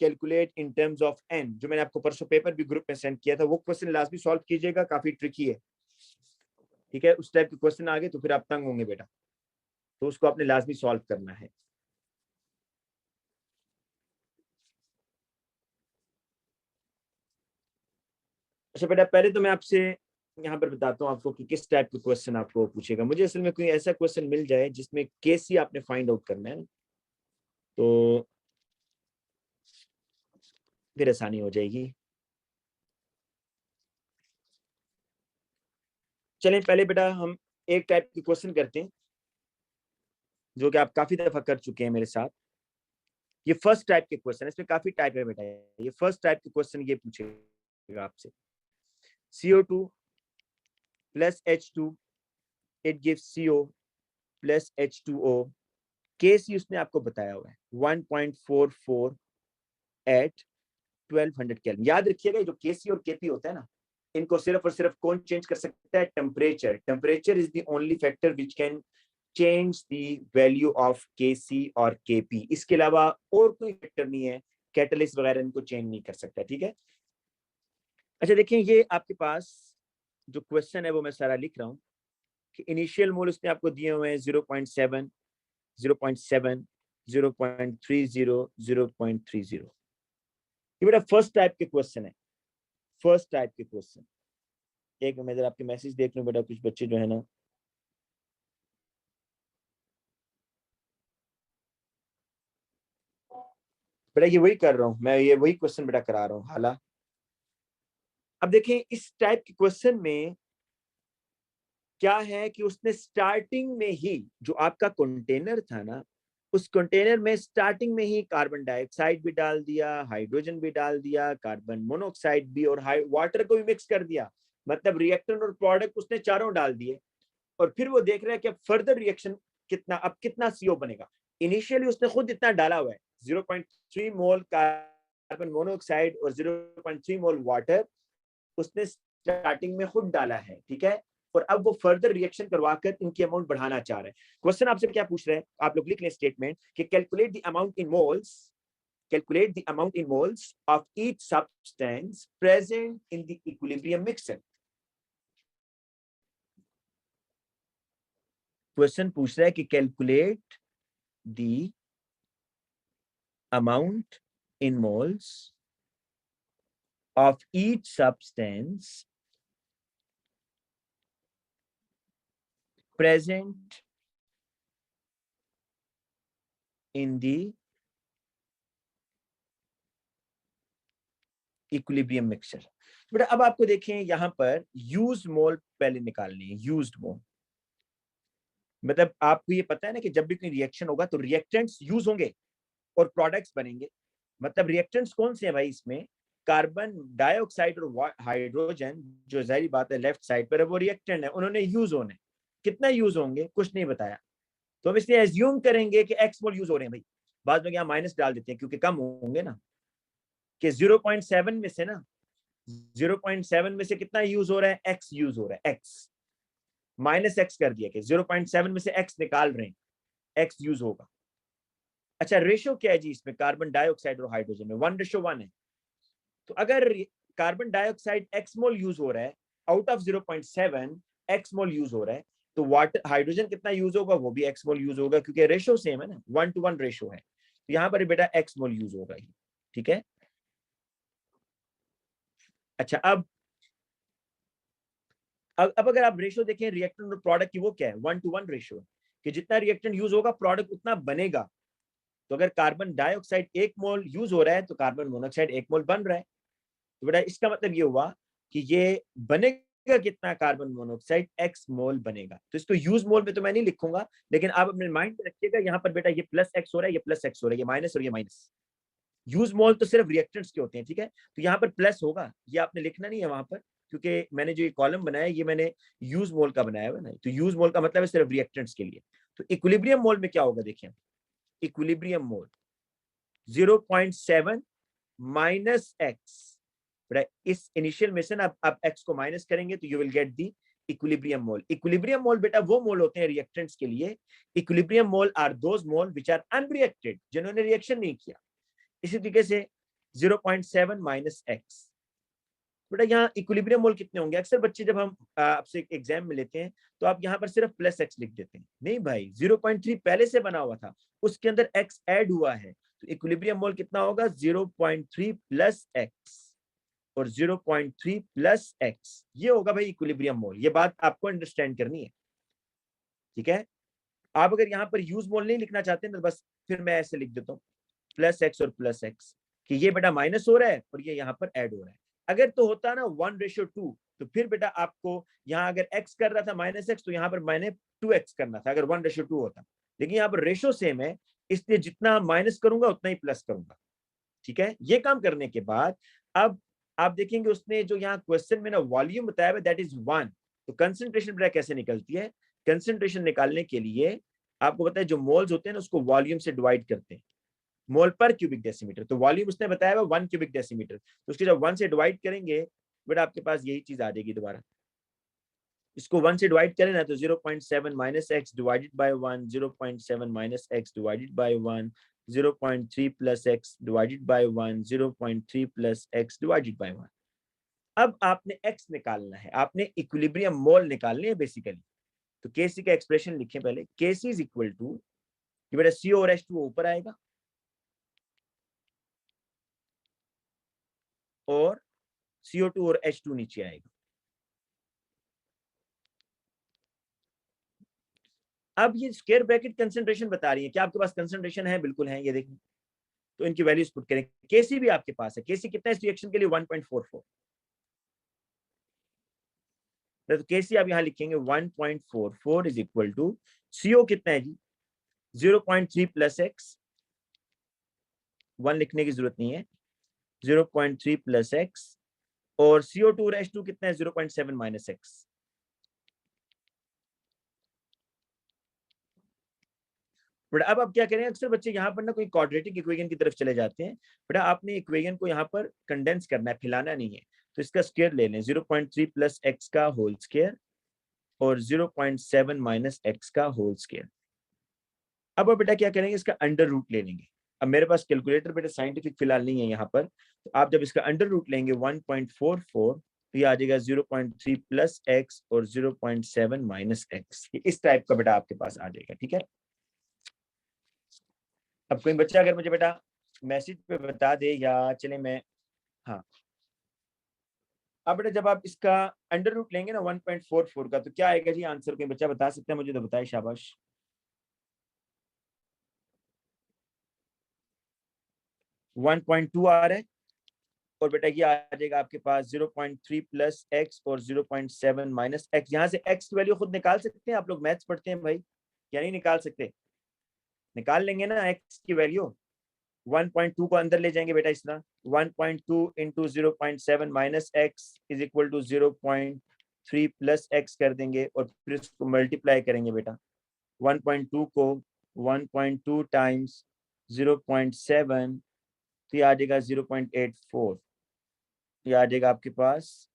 Speaker 1: calculate in terms of n। जो मैंने आपको परसों पेपर भी ग्रुप में सेंड किया था, वो क्वेश्चन लाजमी सॉल्व कीजिएगा, काफी ट्रिकी है। ठीक है, उस टाइप के क्वेश्चन आ गए तो फिर आप तंग होंगे बेटा, तो उसको आपने लाजमी सॉल्व करना है। अच्छा बेटा, पहले तो मैं आपसे यहाँ पर बताता हूँ आपको कि किस टाइप के क्वेश्चन आपको पूछेगा। मुझे असल में कोई ऐसा क्वेश्चन मिल जाए जिसमें केसी आपने फाइंड आउट करना है, तो फिर आसानी हो जाएगी। चलें पहले बेटा हम एक टाइप के क्वेश्चन करते हैं जो कि आप काफी दफा कर चुके हैं मेरे साथ। ये फर्स्ट टाइप के क्वेश्चन, इसमें काफी टाइप है बेटा। ये फर्स्ट टाइप के क्वेश्चन ये पूछेगा आपसे, CO2 plus H2 it gives CO plus H2O। Kc उसने आपको बताया हुआ है 1.44 at 1200 केल्विन। याद रखिएगा जो Kc और Kp होता है ना, इनको सिर्फ और सिर्फ कौन चेंज कर सकता है, temperature. Temperature is the only factor which can change the value of Kc और Kp। इसके अलावा और कोई फैक्टर नहीं है, कैटलिस्ट वगैरह इनको चेंज नहीं कर सकता। ठीक है, अच्छा देखिए ये आपके पास जो क्वेश्चन है वो मैं सारा लिख रहा हूँ कि इनिशियल मोल उसने आपको दिए हुए हैं 0.7, 0.7, 0.30, 0.30। ये बेटा फर्स्ट टाइप के क्वेश्चन है, फर्स्ट टाइप के क्वेश्चन। एक मैं जरा आपके मैसेज देख लूं बेटा, कुछ बच्चे जो है ना, बेटा ये वही कर रहा हूँ मैं, ये वही क्वेश्चन बेटा करा रहा हूँ हाला। अब देखें इस टाइप के क्वेश्चन में क्या है कि उसने स्टार्टिंग में ही जो आपका कंटेनर था ना, उस कंटेनर में स्टार्टिंग में ही कार्बन डाइऑक्साइड भी डाल दिया, हाइड्रोजन भी डाल दिया, कार्बन मोनोऑक्साइड भी, और वाटर को भी मिक्स कर दिया। मतलब रिएक्टेंट और प्रोडक्ट उसने चारों डाल दिए, और फिर वो देख रहा है कि अब फर्दर रिएक्शन कितना, अब कितना CO बनेगा। इनिशियली उसने खुद इतना डाला हुआ है 0.3 मोल कार्बन मोनोऑक्साइड और 0.3 मोल वाटर उसने स्टार्टिंग में खुद डाला है। ठीक है, और अब वो फर्दर रिएक्शन करवाकर इनकी अमाउंट बढ़ाना चाह रहे हैं। क्वेश्चन आपसे क्या पूछ रहे हैं, आप लोग लिख लें स्टेटमेंट कि calculate the amount in moles, calculate the amount in moles of each substance present in the equilibrium mixture। Question पूछ रहा है कि calculate the amount in moles of each substance present in the equilibrium mixture. बेटा अब आपको देखें यहां पर यूज्ड मोल पहले निकालनी है। यूज्ड मोल मतलब आपको ये पता है ना कि जब भी कोई रिएक्शन होगा तो रिएक्टेंट्स यूज होंगे, और प्रोडक्ट्स बनेंगे। मतलब रिएक्टेंट्स कौन से हैं भाई इसमें? कार्बन डाइऑक्साइड और हाइड्रोजन, जो जाहिर बात है लेफ्ट साइड पर है, वो रिएक्टेंट है, उन्होंने यूज होने। कितना यूज होंगे कुछ नहीं बताया, तो हम इसलिए एज्यूम करेंगे कि एक्स मोल यूज हो रहे हैं भाई। बाद में यहाँ माइनस डाल देते हैं क्योंकि कम होंगे ना, कि 0.7 में से ना 0.7 में से कितना यूज हो रहा है? एक्स यूज हो रहा है, एक्स माइनस एक्स कर दिया कि 0.7 में से एक्स निकाल रहे हैं, एक्स यूज होगा। अच्छा रेशो क्या है जी इसमें कार्बन डाइऑक्साइड और हाइड्रोजन में? 1:1 है। तो अगर कार्बन डाइऑक्साइड एक्स मोल यूज हो रहा है out of 0.7 x mole use हो रहा है, तो वाटर हाइड्रोजन कितना यूज होगा? वो भी एक्स मोल यूज होगा, क्योंकि रेशो सेम है ना, 1:1 रेशो है। तो यहाँ पर बेटा एक्स मोल यूज होगा ही, ठीक है। अच्छा अब अगर आप रेशो देखें रिएक्टेंट और प्रोडक्ट की, वो क्या है? 1:1 रेशो, कि जितना रिएक्टेंट यूज होगा प्रोडक्ट उतना बनेगा। तो अगर कार्बन डाइऑक्साइड 1 मोल यूज हो रहा है तो कार्बन मोनोऑक्साइड 1 मोल बन रहा है। तो बेटा इसका मतलब ये हुआ कि ये बनेगा कितना कार्बन मोनोऑक्साइड? एक्स मोल बनेगा। तो इसको यूज मोल में तो मैं नहीं लिखूंगा, लेकिन आप अपने माइंड में रखिएगा यहाँ पर बेटा ये प्लस एक्स हो रहा है, ये प्लस एक्स हो रहा है, ये माइनस और ये माइनस। यूज मोल तो सिर्फ रिएक्टेंट्स के होते हैं, ठीक है। तो यहाँ पर प्लस होगा, ये आपने लिखना नहीं है वहां पर, क्योंकि मैंने जो ये कॉलम बनाया ये मैंने यूज मोल का बनाया हुआ ना। तो यूज मोल का मतलब है सिर्फ रिएक्टेंट्स के लिए। तो इक्विलिब्रियम मोल में क्या होगा देखिए, इक्विलिब्रियम मोल 0.7 माइनस एक्स। इस इनिशियल में से ना आप एक्स को माइनस करेंगे तो you will get the equilibrium mole. Equilibrium mole बेटा वो मोल होते हैं रिएक्टेंट्स के लिए। Equilibrium mole are those mole which are unreacted, जिन्होंने रिएक्शन नहीं किया। इसी तरीके से 0.7 माइनस एक्स। बेटा यहाँ इक्विलिब्रियम मोल कितने होंगे? अक्सर बच्चे जब हम आपसे एग्जाम में लेते हैं तो आप यहाँ पर सिर्फ प्लस एक्स लिख देते हैं। नहीं भाई, 0.3 पहले से बना हुआ था, उसके अंदर एक्स ऐड हुआ है, तो इक्विलिब्रियम मोल कितना होगा? 0.3 प्लस एक्स और 0.3 प्लस एक्स, ये होगा भाई इक्विलिब्रियम मोल। ये बात आपको अंडरस्टैंड करनी है, ठीक है। आप अगर यहाँ पर यूज मोल नहीं लिखना चाहते ना, तो बस फिर मैं ऐसे लिख देता हूँ प्लस एक्स और प्लस एक्स, कि ये बेटा माइनस हो रहा है और ये यहाँ पर ऐड हो रहा है। अगर तो होता ना 1:2, तो फिर बेटा आपको यहाँ अगर x कर रहा था माइनस एक्स, तो यहाँ पर मैंने 2x करना था अगर 1:2 होता। लेकिन यहाँ पर रेशो सेम है, इसलिए जितना माइनस करूंगा उतना ही प्लस करूंगा, ठीक है। ये काम करने के बाद अब आप देखेंगे उसने जो यहाँ क्वेश्चन में ना वॉल्यूम बताया हुआ दैट इज 1। तो कंसंट्रेशन बेटा कैसे निकलती है? कंसंट्रेशन निकालने के लिए आपको पता है जो मोल्स होते हैं ना उसको वॉल्यूम से डिवाइड करते हैं, मोल पर क्यूबिक डेसीमीटर। तो वॉल्यूम उसने बताया हुआ 1 क्यूबिक डेसीमीटर, तो उसके जब 1 से डिवाइड करेंगे बेटा आपके पास यही चीज आ जाएगी दोबारा। इसको 1 से डिवाइड करें ना तो 0.7 minus x divided by 1, 0.7 minus x divided by 1, 0.3 plus x divided by 1, 0.3 plus x divided by 1। अब आपने एक्स निकालना है, आपने इक्विलिब्रियम मोल निकालने हैं बेसिकली। तो केसी का एक्सप्रेशन लिखें पहले, केसी इज इक्वल टू, ये बेटा सी और एच टू ऊपर आएगा और CO2 और H2 नीचे आएगा। अब ये स्क्वायर ब्रैकेट कंसंट्रेशन बता रही है, क्या आपके पास कंसंट्रेशन है? बिल्कुल है, ये देखिए। तो इनकी वैल्यूज पुट करें। केसी भी आपके पास है, केसी कितना है इस रिएक्शन के लिए? 1.44। तो केसी आप यहां लिखेंगे 1.44 इज इक्वल टू सीओ कितना है जी? 0.3 प्लस एक्स, 1 लिखने की जरूरत नहीं है, 0.3 प्लस एक्स, और CO2 और H2 कितना है? 0.7 माइनस एक्स। बट अब आप क्या करें, अक्सर बच्चे यहाँ पर ना कोई क्वाड्रेटिक इक्वेशन की तरफ चले जाते हैं। बेटा आपने इक्वेशन को यहाँ पर कंडेंस करना है, फैलाना नहीं है। तो इसका स्क्वायर ले लें, 0.3 प्लस एक्स का होल स्क्वायर और 0.7 माइनस एक्स का होल स्क्वायर। अब बेटा क्या करेंगे, इसका अंडर रूट ले लेंगे। अब मेरे पास कैलकुलेटर बेटा साइंटिफिक फिलहाल नहीं है यहाँ पर, तो आप जब इसका अंडर रूट लेंगे 1.44, तो ये आ जाएगा 0.3 प्लस एक्स और 0.7 माइनस एक्स। इस टाइप का बेटा आपके पास आ जाएगा, ठीक है। अब कोई बच्चा अगर मुझे बेटा मैसेज पे बता दे, या चले मैं, हाँ, अब बेटा जब आप इसका अंडर रूट लेंगे ना 1.44 का, तो क्या आएगा जी आंसर? कोई बच्चा बता सकता है मुझे? तो बताए, शाबाश। 1.2 आ रहा है, और बेटा ये आ जाएगा आपके पास 0.3 प्लस एक्स और 0.7 माइनस एक्स। यहाँ से एक्स की वैल्यू खुद निकाल सकते हैं आप लोग, मैथ्स पढ़ते हैं भाई, क्या नहीं निकाल सकते? निकाल लेंगे ना एक्स की वैल्यू। 1.2 को अंदर ले जाएंगे बेटा इस तरह, 1.2 into 0.7 minus X is equal to 0.3 plus X कर देंगे और फिर इसको मल्टीप्लाई करेंगे बेटा। 1.2 को 1.2 टाइम्स 0.7 तो ये आ जाएगा 0.84, ये आ जाएगा आपके पास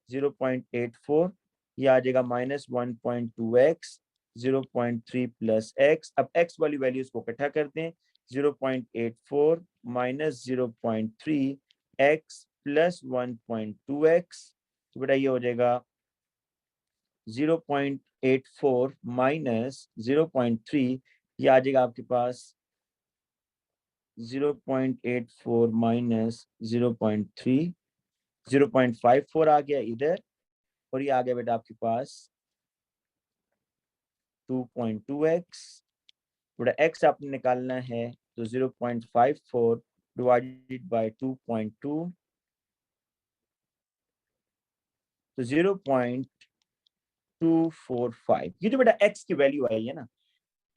Speaker 1: 0.84, ये आ जाएगा माइनस 1.2x 0.3 प्लस एक्स। अब x वाली वैल्यूज को इकट्ठा करते हैं, 0.84 माइनस 0.3 x प्लस 1.2x, तो बेटा ये हो जाएगा 0.84 माइनस 0.3, ये आ जाएगा आपके पास 0.84 माइनस 0.3, 0.54 आ गया इधर, और ये आ गया बेटा आपके पास 2.2x। बेटा x आपने निकालना है तो 0.54 डिवाइडेड बाय 2.2 तो 0.245। ये जो बेटा x की वैल्यू आई है ना,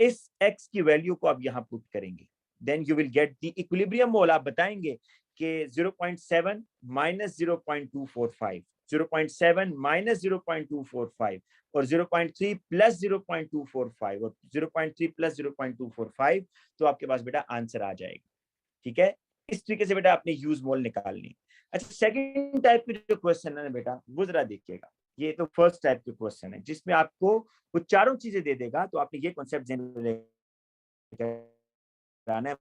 Speaker 1: इस x की वैल्यू को आप यहाँ पुट करेंगे, then you will get the equilibrium mole. आप बताएंगे कि 0.7 माइनस 0.245, 0.7 माइनस 0.245 और 0.3 प्लस 0.245 और 0.3 प्लस 0.245, तो आपके पास बेटा आंसर आ जाएगा। ठीक है, इस तरीके से बेटा आपने यूज मोल निकालनी। अच्छा, सेकंड टाइप के जो क्वेश्चन है ना बेटा, वो जरा देखिएगा। ये तो फर्स्ट टाइप के क्वेश्चन है जिसमें आपको वो चारों चीजें दे देगा, तो आपने ये कॉन्सेप्ट कराना है,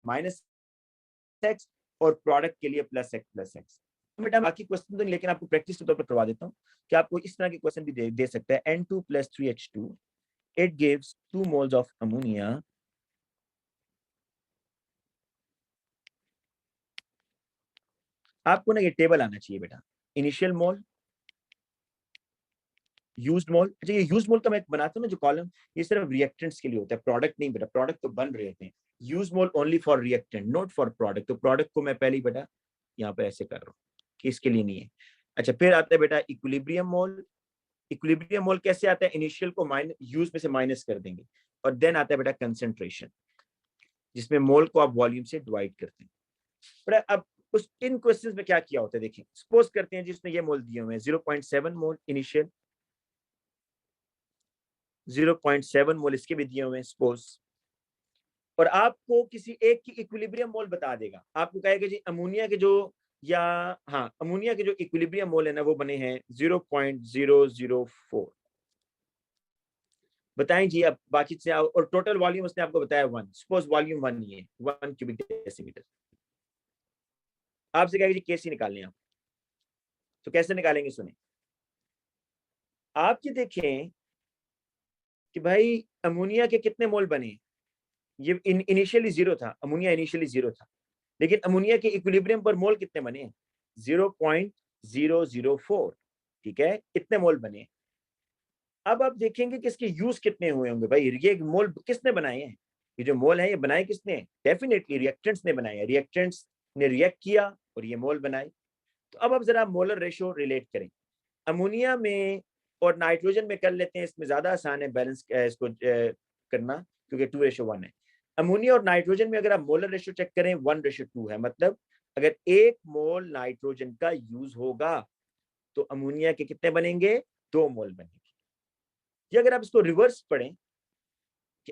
Speaker 1: माइनस एक्स और प्रोडक्ट के लिए प्लस एक्स। बेटा बाकी क्वेश्चन तो नहीं, लेकिन आपको प्रैक्टिस के तौर पर करवा देता हूँ कि आपको इस तरह के क्वेश्चन भी दे सकता है। N2 plus 3H2 it gives 2 moles of ammonia। आपको ना ये टेबल आना चाहिए बेटा, इनिशियल मोल, यूज्ड मोल। अच्छा, ये यूज्ड मोल का मैं बनाता हूँ ना जो कॉलम, ये सिर्फ रिएक्टेंट्स के लिए होता है, प्रोडक्ट नहीं बेटा, प्रोडक्ट तो बन रहे थे। Use mole only for reactant, not for product. तो प्रोडक्ट को मैं पहले ही बेटा यहाँ पे ऐसे कर रहा हूँ कि इसके लिए नहीं है। अच्छा, फिर आता है बेटा इक्विलिब्रियम मोल। इक्विलिब्रियम मोल कैसे आता है, इनिशियल को माइनस यूज में से माइनस कर देंगे, और देन आता है बेटा कंसेंट्रेशन, जिसमें मोल को आप वॉल्यूम से डिवाइड करते हैं। बेटा अब उस इन क्वेश्चंस में क्या किया होता है देखिए, सपोज करते हैं जिसने ये मोल दिए हुए हैं 0.7 मोल इनिशियल, 0.7 मोल इसके भी दिए हुए हैं सपोज, और आपको किसी एक की इक्विलिब्रियम मोल बता देगा। आपको कहेगा जी अमोनिया के जो, या हाँ, अमोनिया के जो इक्विलिब्रियम मोल है ना वो बने हैं 0.004। बताएं जी अब बाकी से, और टोटल वॉल्यूम उसने आपको बताया 1, सपोज वॉल्यूम 1 ही है, 1 क्यूबिक डेसीमीटर। आपसे कहेगा जी कैसे निकालने आप, तो कैसे निकालेंगे सुने। आप ये देखें कि भाई अमोनिया के कितने मोल बने, ये इनिशियली जीरो था, अमोनिया इनिशियली जीरो था, लेकिन अमोनिया के इक्विलिब्रियम पर मोल कितने बने, 0.004। ठीक है, इतने मोल बने। अब आप देखेंगे कि इसके यूज कितने हुए होंगे भाई, ये मोल किसने बनाए हैं, ये जो मोल है ये बनाए किसने, डेफिनेटली रिएक्टेंट्स ने बनाए हैं, रिएक्टेंट्स ने रिएक्ट किया और ये मोल बनाए। तो अब आप जरा मोलर रेशियो रिलेट करें, अमोनिया में और नाइट्रोजन में कर लेते हैं, इसमें ज्यादा आसान है बैलेंस इसको करना, क्योंकि 2:1 है। अमोनिया और नाइट्रोजन में अगर आप मोलर रेशियो चेक करें 1:2 है, मतलब अगर 1 मोल नाइट्रोजन का यूज होगा तो अमोनिया के कितने बनेंगे, 2 मोल बनेंगे। ये अगर आप इसको रिवर्स पढ़ें कि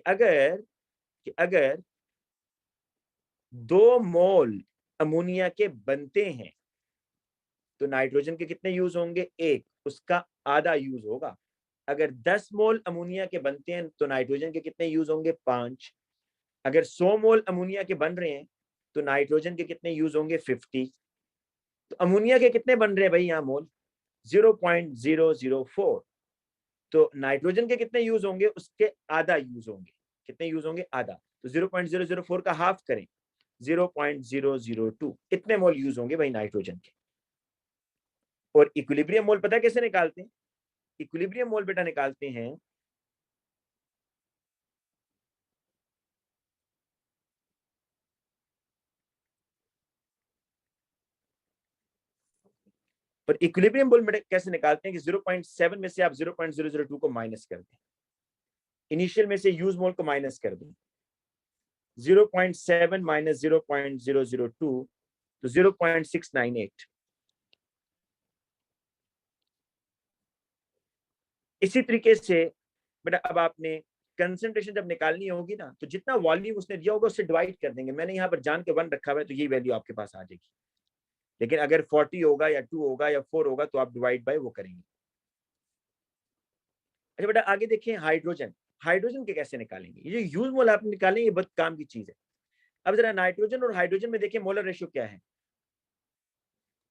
Speaker 1: अगर 2 मोल अमोनिया के बनते हैं तो नाइट्रोजन के कितने यूज होंगे, 1, उसका आधा यूज होगा। अगर 10 मोल अमोनिया के बनते हैं तो नाइट्रोजन के कितने यूज होंगे, 5। अगर 100 मोल अमोनिया के बन रहे हैं तो नाइट्रोजन के कितने यूज होंगे, 50। तो अमोनिया के कितने बन रहे हैं भाई यहाँ मोल, 0.004। तो नाइट्रोजन के कितने यूज होंगे, उसके आधा यूज होंगे। कितने यूज होंगे, आधा। तो 0.004 का हाफ करें, 0.002, इतने मोल यूज होंगे भाई नाइट्रोजन के। और इक्विलिब्रियम मोल पता है कैसे निकालते हैं, इक्विलिब्रियम मोल बेटा निकालते हैं और इक्विलिब्रियम मोल कैसे निकालते हैं कि 0.7 में से आप 0.002 को माइनस कर दें, इनिशियल में से यूज मोल को माइनस कर दें, 0.7 माइनस 0.002 तो 0.698। इसी तरीके से बेटा अब आपने कंसंट्रेशन जब निकालनी होगी ना, तो जितना वॉल्यूम उसने दिया होगा उससे डिवाइड कर देंगे। मैंने यहाँ पर जान के 1 रखा हुआ है, तो ये वैल्यू आपके पास आ जाएगी। लेकिन अगर 40 होगा या 2 होगा या 4 होगा तो आप डिवाइड बाय वो करेंगे। अच्छा बेटा आगे देखिए, हाइड्रोजन। हाइड्रोजन के कैसे निकालेंगे? ये जो यूज मोल आप निकालेंगे, ये बहुत काम की चीज है। अब जरा नाइट्रोजन और हाइड्रोजन में देखिए मोलर रेशियो क्या है।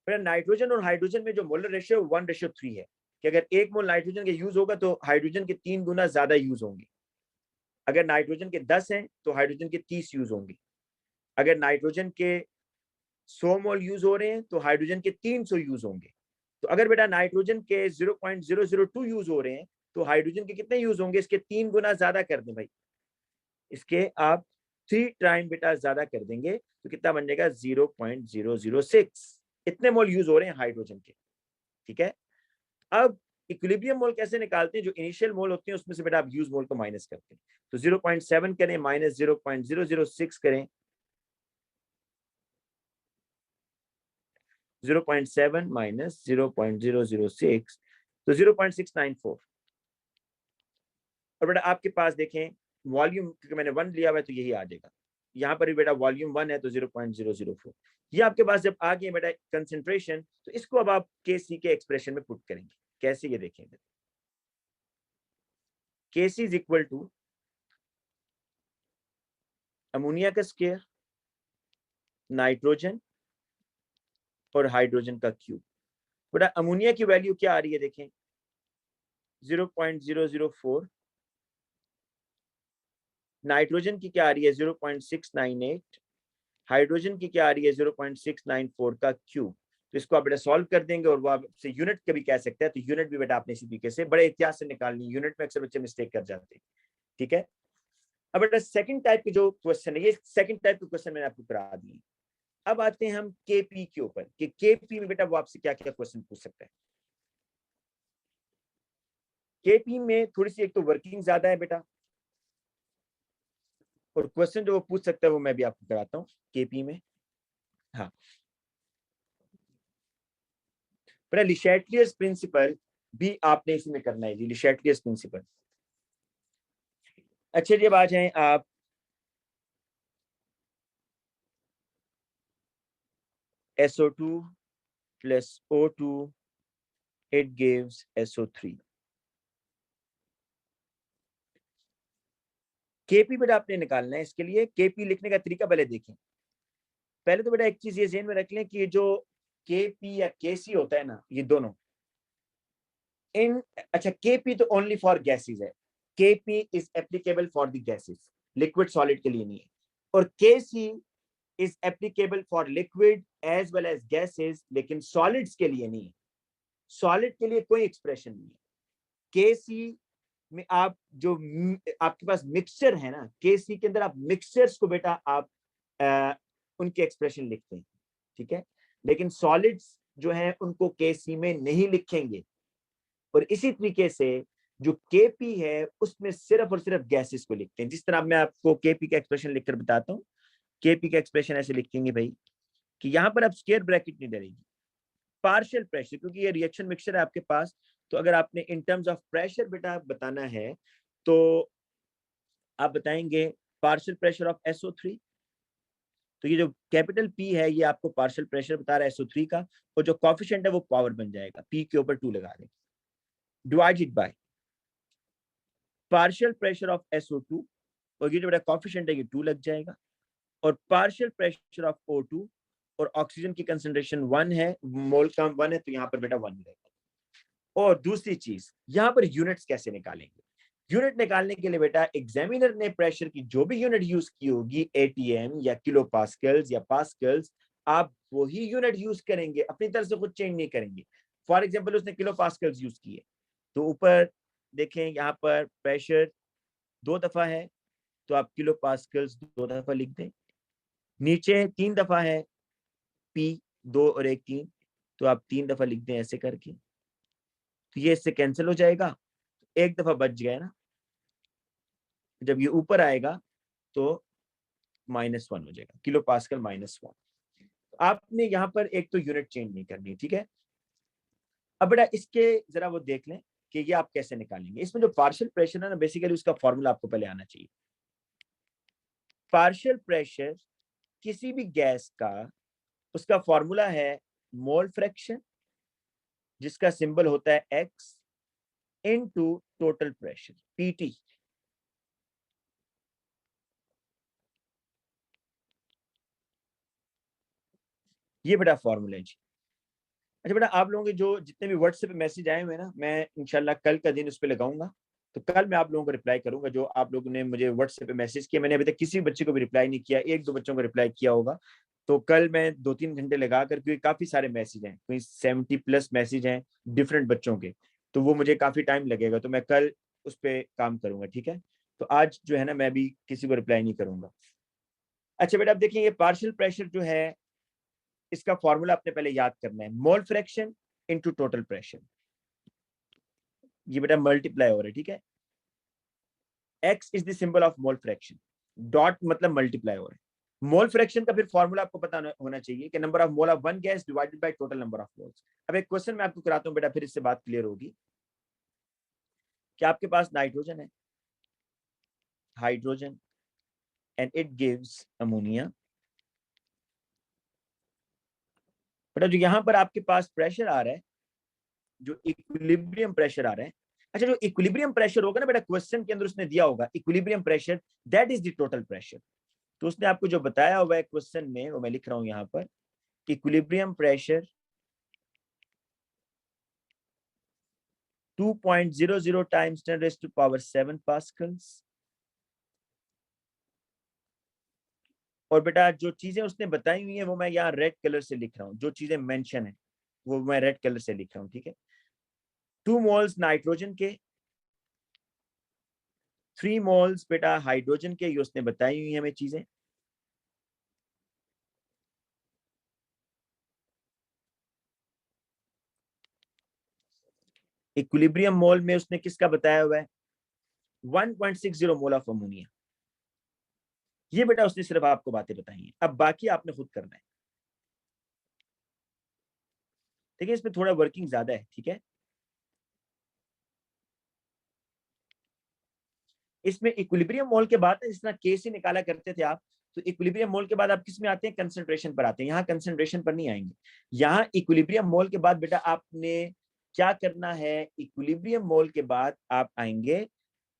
Speaker 1: बेटा नाइट्रोजन और हाइड्रोजन में जो मोलर रेशियो 1:3 है, कि अगर 1 मोल नाइट्रोजन के यूज होगा तो हाइड्रोजन के 3 गुना ज्यादा यूज होंगे। अगर नाइट्रोजन के 10 हैं तो हाइड्रोजन के 30 यूज होंगे। अगर नाइट्रोजन के 100 मोल यूज हो रहे हैं तो हाइड्रोजन के 300 यूज होंगे। तो अगर बेटा नाइट्रोजन के 0.002 यूज हो रहे हैं तो हाइड्रोजन के कितने यूज होंगे? इसके 3 गुना ज्यादा कर दें भाई, इसके आप 3 टाइम बेटा ज्यादा कर देंगे तो कितना बन जाएगा? 0.006। इतने मोल यूज हो रहे हैं हाइड्रोजन के। ठीक है, अब इक्विलिब्रियम मोल कैसे निकालते हैं? जो इनिशियल मोल होते हैं उसमें से बेटा आप यूज मोल को माइनस करते हैं। तो 0.7 करें माइनस 0.006 करें, 0.7 माइनस 0.006 तो 0.694। और बेटा आपके पास देखें वॉल्यूम, क्योंकि मैंने 1 लिया हुआ है तो यही आ जाएगा। यहाँ पर भी बेटा वॉल्यूम 1 है तो 0.004। ये आपके पास जब आ गए बेटा कंसेंट्रेशन, तो इसको अब आप Kc के एक्सप्रेशन में पुट करेंगे। कैसे? ये देखेंगे, Kc is equal to ammonia का स्क्वायर, नाइट्रोजन और हाइड्रोजन का क्यूब। बेटा अमोनिया की वैल्यू क्या आ रही है देखें, 0.004। नाइट्रोजन की क्या आ रही है? 0.698। हाइड्रोजन की क्या आ रही है? 0.694 का क्यूब। तो इसको आप बेटा सॉल्व कर देंगे और वो आपसे यूनिट कभी कह सकते हैं, तो यूनिट भी बेटा आपने इसी तरीके से बड़े एहतियात से निकालनी। यूनिट में अक्सर बच्चे मिस्टेक कर जाते हैं। ठीक है, अब बेटा सेकंड टाइप के जो क्वेश्चन है, ये सेकंड टाइप के क्वेश्चन मैंने आपको करा दिए। अब आते हैं हम केपी के ऊपर कि केपी में बेटा वो आपसे क्या क्या क्वेश्चन पूछ सकता है। केपी में थोड़ी सी एक तो वर्किंग ज्यादा है बेटा, और क्वेश्चन जो वो पूछ सकता है वो मैं भी आपको कराता हूँ केपी में। हाँ बेटा लिशेट्लियस प्रिंसिपल भी आपने इसमें करना है जी, लिशेट्लियस प्रिंसिपल। अच्छा जी, अब आ जाएं आप SO2 plus O2 it gives SO3। KP बेटा आपने निकालना है। इसके लिए केपी लिखने का तरीका पहले देखें। पहले तो बेटा एक चीज ये ध्यान में रख लें कि जो केपी या केसी होता है ना, ये दोनों इन, अच्छा केपी तो ओनली फॉर गैसेस है। KP is applicable for the gases, liquid solid के लिए नहीं है। और KC is applicable for liquid as well as gases, लेकिन सॉलिड्स के लिए नहीं है। सॉलिड के लिए कोई एक्सप्रेशन नहीं है। केसी में आप जो आपके पास मिक्सचर है ना, केसी के अंदर आप मिक्सचर्स को बेटा आप उनके एक्सप्रेशन लिखते हैं। ठीक है, लेकिन सॉलिड्स जो है उनको केसी में नहीं लिखेंगे। और इसी तरीके से जो केपी है उसमें सिर्फ और सिर्फ गैसेस को लिखते हैं। जिस तरह मैं आपको केपी का एक्सप्रेशन लिखकर बताता हूँ। केपी का एक्सप्रेशन ऐसे लिखेंगे भाई कि यहाँ पर आप स्क्वायर ब्रैकेट नहीं डरेगी, पार्शियल प्रेशर, क्योंकि ये रिएक्शन मिक्सचर है आपके पास। तो अगर आपने इन टर्म्स ऑफ प्रेशर बेटा बताना है तो आप बताएंगे पार्शियल प्रेशर ऑफ SO3। तो ये जो कैपिटल P है ये आपको पार्शियल प्रेशर बता रहा है SO3 का, और जो कॉफिशिएंट है वो पावर बन जाएगा, P के ऊपर 2 लगा दें, divided by partial pressure of SO2, और ये जो बेटा कॉफिशिएंट है ये 2 लग जाएगा, और पार्शियल प्रेशर ऑफ O2, और ऑक्सीजन की कंसंट्रेशन 1 है, मोल का 1 है तो यहाँ पर बेटा 1 रहेगा। और दूसरी चीज, यहाँ पर यूनिट्स कैसे निकालेंगे? यूनिट निकालने के लिए बेटा एग्जामिनर ने प्रेशर की जो भी यूनिट यूज की होगी, ATM या किलो पास्कल्स या पास्कल्स, आप वही यूनिट यूज करेंगे, अपनी तरफ से कुछ चेंज नहीं करेंगे। फॉर एग्जाम्पल उसने किलो पास्कल्स यूज किए, तो ऊपर देखें यहाँ पर प्रेशर 2 दफा है तो आप किलो पास्कल्स 2 दफा लिख दें। नीचे 3 दफा है, P 2 और 1 3, तो आप 3 दफा लिख दें ऐसे करके। तो ये इससे कैंसिल हो जाएगा, एक दफा बच गया ना। जब ये ऊपर आएगा तो -1 हो जाएगा, किलो पास्कल -1। आपने यहाँ पर एक तो यूनिट चेंज नहीं करनी, ठीक है। अब बेटा इसके जरा वो देख लें कि ये आप कैसे निकालेंगे। इसमें जो पार्शियल प्रेशर है ना, बेसिकली उसका फॉर्मूला आपको पहले आना चाहिए। पार्शियल प्रेशर किसी भी गैस का, उसका फॉर्मूला है मोल फ्रैक्शन, जिसका सिंबल होता है x, into total pressure PT. ये बेटा फॉर्मूला है जी। अच्छा बेटा, आप लोगों के जो जितने भी व्हाट्सएप पे मैसेज आए हुए हैं ना, मैं इंशाल्लाह कल का दिन उस पर लगाऊंगा, तो कल मैं आप लोगों को रिप्लाई करूंगा। जो आप लोगों ने मुझे व्हाट्सएप पे मैसेज किया, मैंने अभी तक किसी बच्चे को भी रिप्लाई नहीं किया, 1-2 बच्चों को रिप्लाई किया होगा। तो कल मैं 2-3 घंटे लगा कर, क्योंकि काफी सारे मैसेज हैं, कोई 70+ मैसेज हैं डिफरेंट बच्चों के, तो वो मुझे काफी टाइम लगेगा, तो मैं कल उस पर काम करूंगा, ठीक है। तो आज जो है ना, मैं भी किसी को रिप्लाई नहीं करूंगा। अच्छा बेटा, अब देखिए ये पार्शियल प्रेशर जो है, इसका फॉर्मूला आपने पहले याद करना है, mole fraction into total pressure. ये बेटा मल्टीप्लाई हो रहा है, ठीक है। X is the symbol of mole fraction, dot मतलब मल्टीप्लाई हो रहा है। मोल फ्रैक्शन का फिर फॉर्मूला आपको पता होना चाहिए कि number of mole of one gas divided by total number of moles. अब एक क्वेश्चन मैं आपको कराता हूं बेटा, फिर इससे बात क्लियर होगी। कि आपके पास नाइट्रोजन है, hydrogen, and it gives ammonia. बेटा जो यहां पर आपके पास प्रेशर आ रहा है, जो इक्विलिब्रियम प्रेशर आ रहा है, अच्छा जो इक्विलिब्रियम प्रेशर होगा ना बेटा, क्वेश्चन के अंदर उसने दिया होगा equilibrium pressure, that is the total pressure. तो उसने आपको जो बताया हुआ है क्वेश्चन में, वो मैं लिख रहा हूं यहां पर, इक्विलिब्रियम प्रेशर 2.00 टाइम्स 10⁻⁷ पास्कल्स। और बेटा जो चीजें उसने बताई हुई है वो मैं यहाँ रेड कलर से लिख रहा हूँ, जो चीजें मेंशन है वो मैं रेड कलर से लिख रहा हूँ, ठीक है। 2 मोल्स नाइट्रोजन के, 3 मोल्स बेटा हाइड्रोजन के, ये उसने बताई हुई है हमें चीजें। इक्विलिब्रियम मोल में उसने किसका बताया हुआ है, 1.60 मोल ऑफ अमोनिया। ये बेटा उसने सिर्फ आपको बातें बताई हैं, अब बाकी आपने खुद करना है। ठीक है, इसमें थोड़ा वर्किंग ज्यादा है, ठीक है। इसमें इक्विलिब्रियम मोल के बाद जिस तरह के से निकाला करते थे आप, तो इक्विलिब्रियम मोल के बाद आप किस में आते हैं, कंसंट्रेशन पर आते हैं। यहाँ कंसंट्रेशन पर नहीं आएंगे, यहाँ इक्विलिब्रियम मोल के बाद बेटा आपने क्या करना है, इक्विलिब्रियम मोल के बाद आप आएंगे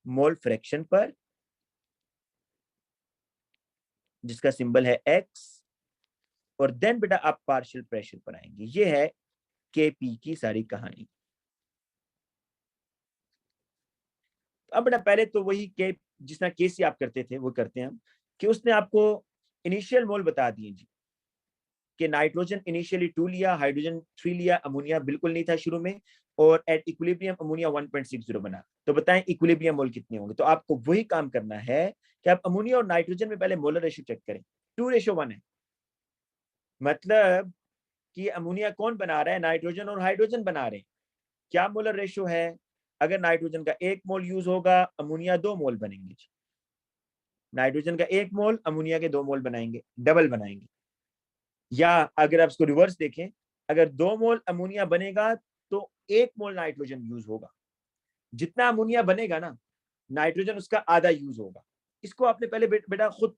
Speaker 1: मोल फ्रैक्शन पर, जिसका सिंबल है एक्स, और देन बेटा आप पार्शियल प्रेशर पर आएंगे। ये है केपी की सारी कहानी। अब बेटा पहले तो वही के जिस तरह के सी आप करते थे वो करते हैं हम, कि उसने आपको इनिशियल मोल बता दिए जी, कि नाइट्रोजन इनिशियली 2 लिया, हाइड्रोजन 3 लिया, अमोनिया बिल्कुल नहीं था शुरू में, और एट इक्विलिब्रियम अमोनिया 1.60 बना। तो बताएं इक्विलिब्रियम मोल कितने होंगे। तो आपको वही काम करना है कि आप अमोनिया और नाइट्रोजन में पहले मोलर रेशियो चेक करें, 2:1 है। मतलब कि अमोनिया कौन बना रहा है, नाइट्रोजन और हाइड्रोजन बना रहे हैं। क्या मोलर रेशियो है, अगर नाइट्रोजन का 1 मोल यूज होगा, अमोनिया 2 मोल बनेंगे। नाइट्रोजन का 1 मोल, अमोनिया के 2 मोल बनाएंगे, डबल बनाएंगे। या अगर आप इसको रिवर्स देखें, अगर 2 मोल अमोनिया बनेगा तो 1 मोल नाइट्रोजन यूज होगा। जितना अमोनिया बनेगा ना, नाइट्रोजन उसका आधा यूज होगा। इसको आपने पहले बेटा खुद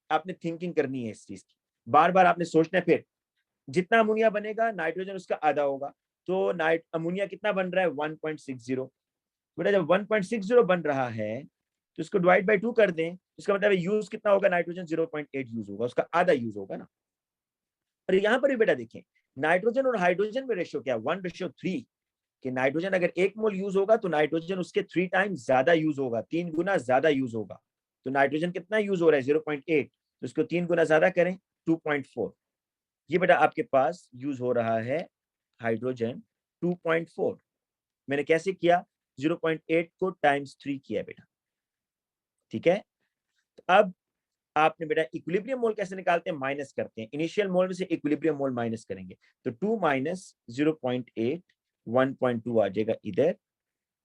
Speaker 1: आपने थिंकिंग करनी है इस चीज की, बार बार आपने सोचना है। फिर जितना अमोनिया बनेगा, नाइट्रोजन उसका आधा होगा, तो अमोनिया कितना बन रहा है, 1.60। बेटा जब 1.60 बन रहा है, तो इसको डिवाइड बाय 2 कर दें, इसका मतलब यूज कितना होगा, नाइट्रोजन 0.8 यूज होगा, उसका आधा यूज होगा ना। और यहाँ पर भी बेटा देखें, नाइट्रोजन और हाइड्रोजन में रेशियो क्या है, 1:3। कि नाइट्रोजन अगर 1 मोल यूज होगा तो नाइट्रोजन उसके 3 टाइम्स ज्यादा यूज होगा, 3 गुना ज्यादा यूज होगा। तो नाइट्रोजन कितना यूज हो रहा है, 0.8, तो इसको 3 गुना ज्यादा करें, 2.4। ये बेटा आपके पास यूज हो रहा है हाइड्रोजन 2.4। मैंने कैसे किया, 0.8 को टाइम्स 3 किया बेटा, ठीक है। तो अब आपने बेटा इक्विलिब्रियम मोल कैसे निकालते हैं, माइनस करते हैं, इनिशियल मोल में से इक्विलिब्रियम मोल माइनस करेंगे, तो 2 माइनस 0.8, 1.2 आ जाएगा इधर,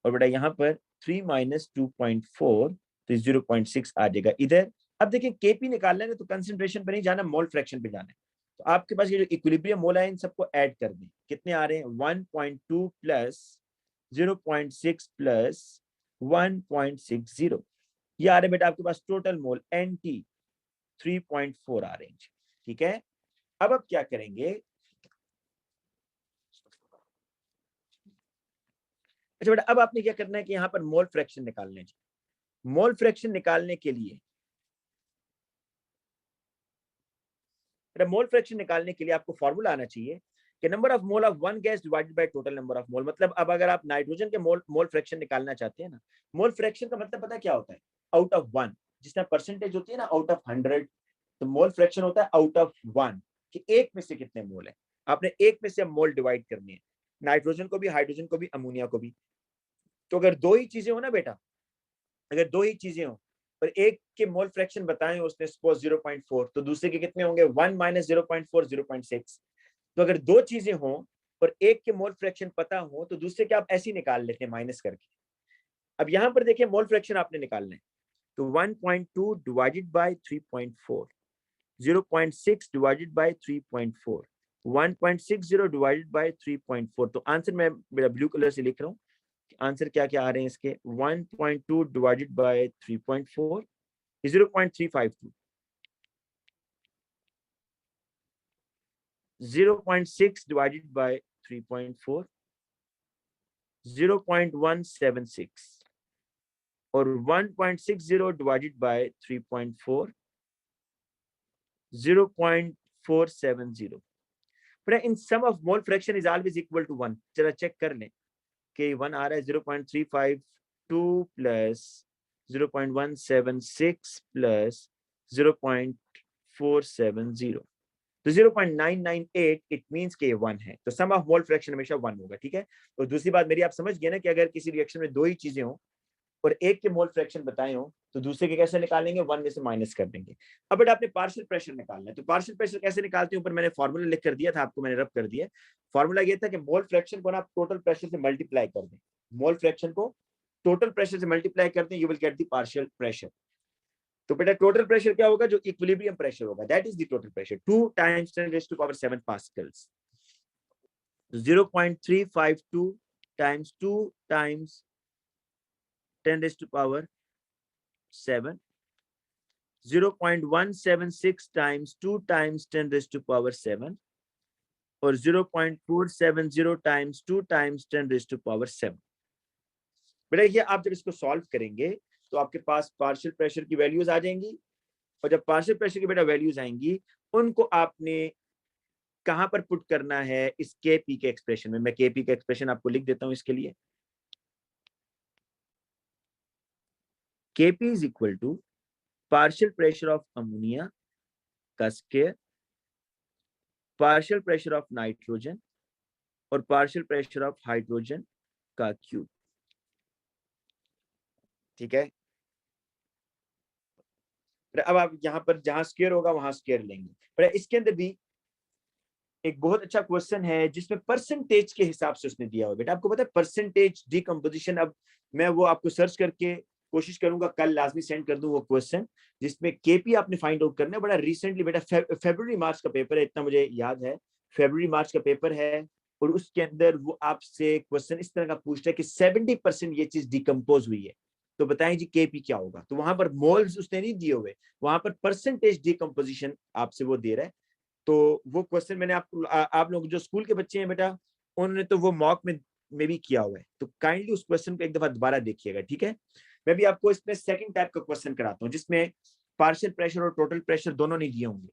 Speaker 1: और बेटा यहाँ पर 3 माइनस 2.4, तो 0.6 आ जाएगा इधर। अब देखिए केपी निकालना है तो कंसंट्रेशन पे नहीं जाना, मोल फ्रैक्शन पे जाना है। तो आपके पास ये जो इक्विलिब्रियम मोल है इन सबको ऐड कर दें, कितने आ रहे हैं 1.2 प्लस 0.6 प्लस 1.60, ये आ रहे बेटा आपके पास टोटल मोल NT 3.4 आ रहे हैं। ठीक है, अब क्या करेंगे, अच्छा बेटा अब आपने क्या करना है कि यहाँ पर मोल फ्रैक्शन निकालने हैं। मोल फ्रैक्शन निकालने के लिए, मोल फ्रैक्शन निकालने के लिए आपको फॉर्मूला आना चाहिए कि number of mole of one gas divided by total number of mole. मतलब अब अगर आप नाइट्रोजन के मोल फ्रैक्शन निकालना चाहते हैं ना, मोल फ्रैक्शन का मतलब पता क्या होता है, आउट ऑफ वन, जिस तरह परसेंटेज होती है ना आउट ऑफ 100, तो मोल फ्रैक्शन होता है आउट ऑफ वन, कि एक में से कितने मोल है। आपने एक में से मोल डिवाइड करनी है, नाइट्रोजन को भी, हाइड्रोजन को भी, अमोनिया को भी। तो अगर दो ही चीजें हो ना बेटा, अगर दो ही चीजें हो और एक के मोल फ्रैक्शन बताए उसने सपोज 0.4, तो दूसरे के कितने होंगे 1 माइनस 0.4 0.6। तो अगर दो चीजें हो और एक के मोल फ्रैक्शन पता हो तो दूसरे के आप ऐसे ही निकाल लेते हैं माइनस करके। अब यहां पर देखिए मोल फ्रैक्शन आपने निकालना है, तो 1.2 divided by 3.4, 0.6 divided by 3.4, 1.60 divided by 3.4। तो आंसर मैं ब्लू कलर से लिख रहा हूँ, आंसर क्या क्या आ रहे हैं इसके, 1.2 डिवाइडेड बाय 3.4 0.352, 0.6 divided by 3.4 0.176 और 1.60 divided by 3.4 0.470। but in sum of mole fraction is always equal to 1। जरा चेक कर लें कि 1 आ रहा है 0.352 प्लस 0.176 प्लस 0.470, तो 0.998 इट मींस के 1 है, तो सम ऑफ मोल फ्रैक्शन हमेशा 1 होगा। ठीक है, और दूसरी बात मेरी आप समझ गए ना कि अगर किसी रिएक्शन में दो ही चीजें हो और एक के मोल फ्रैक्शन बताए हो तो दूसरे के कैसे निकालेंगे, 1 में से माइनस कर देंगे। अब बेटा आपने पार्शियल प्रेशर निकालना है, तो पार्शियल प्रेशर कैसे निकालते हैं, ऊपर मैंने फॉर्मूला लिख कर दिया था आपको, मैंने रब कर दिया। फॉर्मूला ये था कि मोल फ्रैक्शन को ना आप टोटल प्रेशर से मल्टीप्लाई कर दें, मोल फ्रैक्शन को टोटल प्रेशर से मल्टीप्लाई करते हैं, you will get the partial pressure. तो बेटा टोटल प्रेशर क्या होगा, जो इक्विलिब्रियम प्रेशर होगा, that is the total pressure, 2 times 10⁻⁷ pascals. 0.352 times 2 times 10⁻⁷, 0.176 times 2 times 10⁻⁷, और 0.470 टाइम्स 2 टाइम्स 10⁻⁷। बेटा ये आप जब इसको सॉल्व करेंगे तो आपके पास पार्शियल प्रेशर की वैल्यूज आ जाएंगी, और जब पार्शियल प्रेशर की बेटा वैल्यूज आएंगी उनको आपने कहां पर पुट करना है, इस केपी के एक्सप्रेशन में। मैं केपी का एक्सप्रेशन आपको लिख देता हूं इसके लिए, KP is equal to partial pressure of ammonia का square, partial pressure of nitrogen और पार्शियल प्रेशर ऑफ हाइड्रोजन का क्यूब। ठीक है, अब आप यहां पर जहां स्क्वायर होगा वहां स्क्वायर लेंगे। पर इसके अंदर भी एक बहुत अच्छा क्वेश्चन है जिसमें परसेंटेज के हिसाब से उसने दिया हुआ बेटा, आपको पता है परसेंटेज डीकंपोजिशन। अब मैं वो आपको सर्च करके कोशिश करूंगा कल लाजमी सेंड कर दूं वो क्वेश्चन, जिसमें केपी आपने फाइंड आउट करना है। बड़ा रिसेंटली बेटा फरवरी मार्च का पेपर है, इतना मुझे याद है, फरवरी मार्च का पेपर है, और उसके अंदर वो आपसे क्वेश्चन इस तरह का पूछता है कि 70% ये चीज डिकम्पोज हुई है, तो बताएं जी केपी क्या होगा। तो वहां पर मोल्स उसने नहीं दिए हुए, वहां पर परसेंटेज डीकंपोजिशन आपसे वो दे रहा है। तो वो क्वेश्चन मैंने आपको आप लोग जो स्कूल के बच्चे हैं बेटा, उन्होंने तो वो मॉक में भी किया हुआ है, तो काइंडली उस क्वेश्चन को एक दफा दोबारा देखिएगा। ठीक है, मैं भी आपको इसमें सेकंड टाइप का क्वेश्चन कराता हूँ जिसमें पार्शियल प्रेशर और टोटल प्रेशर दोनों नहीं दिए होंगे।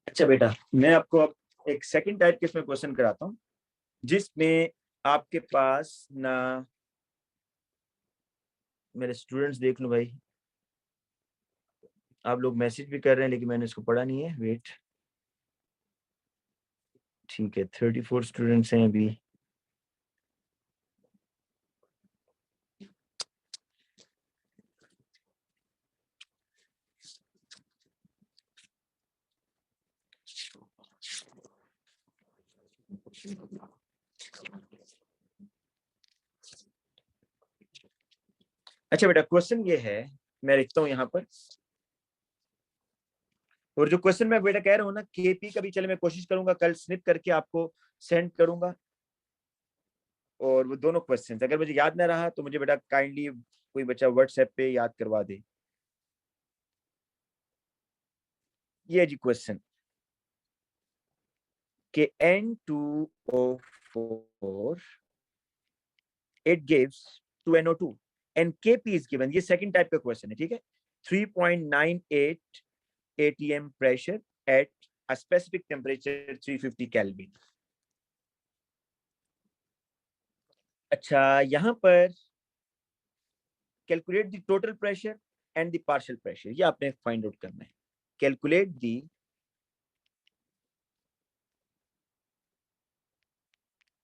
Speaker 1: अच्छा बेटा मैं आपको अब एक सेकंड टाइप के इसमें क्वेश्चन कराता हूँ जिसमें आपके पास ना, मेरे स्टूडेंट्स देख लो भाई, आप लोग मैसेज भी कर रहे हैं लेकिन मैंने इसको पढ़ा नहीं है, वेट। ठीक है, 34 स्टूडेंट्स हैं अभी। अच्छा बेटा, क्वेश्चन ये है, मैं लिखता हूं यहाँ पर। और जो क्वेश्चन मैं बेटा कह रहा हूँ ना, केपी का भी, चले मैं कोशिश करूंगा कल स्निप करके आपको सेंड करूंगा। और वो दोनों क्वेश्चन अगर मुझे याद ना रहा तो मुझे बेटा काइंडली कोई बच्चा व्हाट्सएप पे याद करवा दे। ये जी क्वेश्चन के N2O4 it gives 2NO2 and Kp is given। ये सेकंड टाइप का क्वेश्चन है, ठीक है। 3.98 atm pressure at a specific temperature 350 Kelvin। अच्छा, यहां पर calculate the total pressure and the partial pressure, ये आपने फाइंड आउट करना है। Calculate the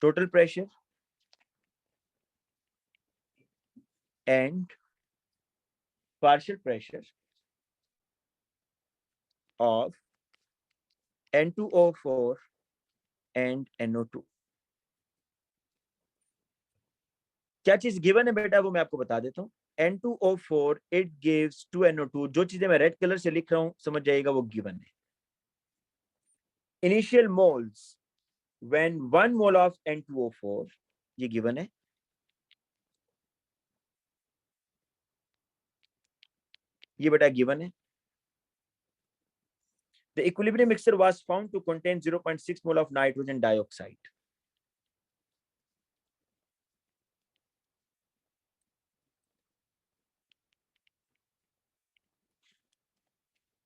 Speaker 1: total pressure and partial pressure of N2O4 and NO2। क्या चीज गिवन है बेटा वो मैं आपको बता देता हूँ। N2O4 it gives 2NO2, जो चीजें मैं रेड कलर से लिख रहा हूं समझ जाइएगा वो गिवन है। Initial moles when 1 mole of N2O4, ये गिवन है। ये बेटा गिवन है। The equilibrium mixture was found to contain 0.6 mole of nitrogen dioxide।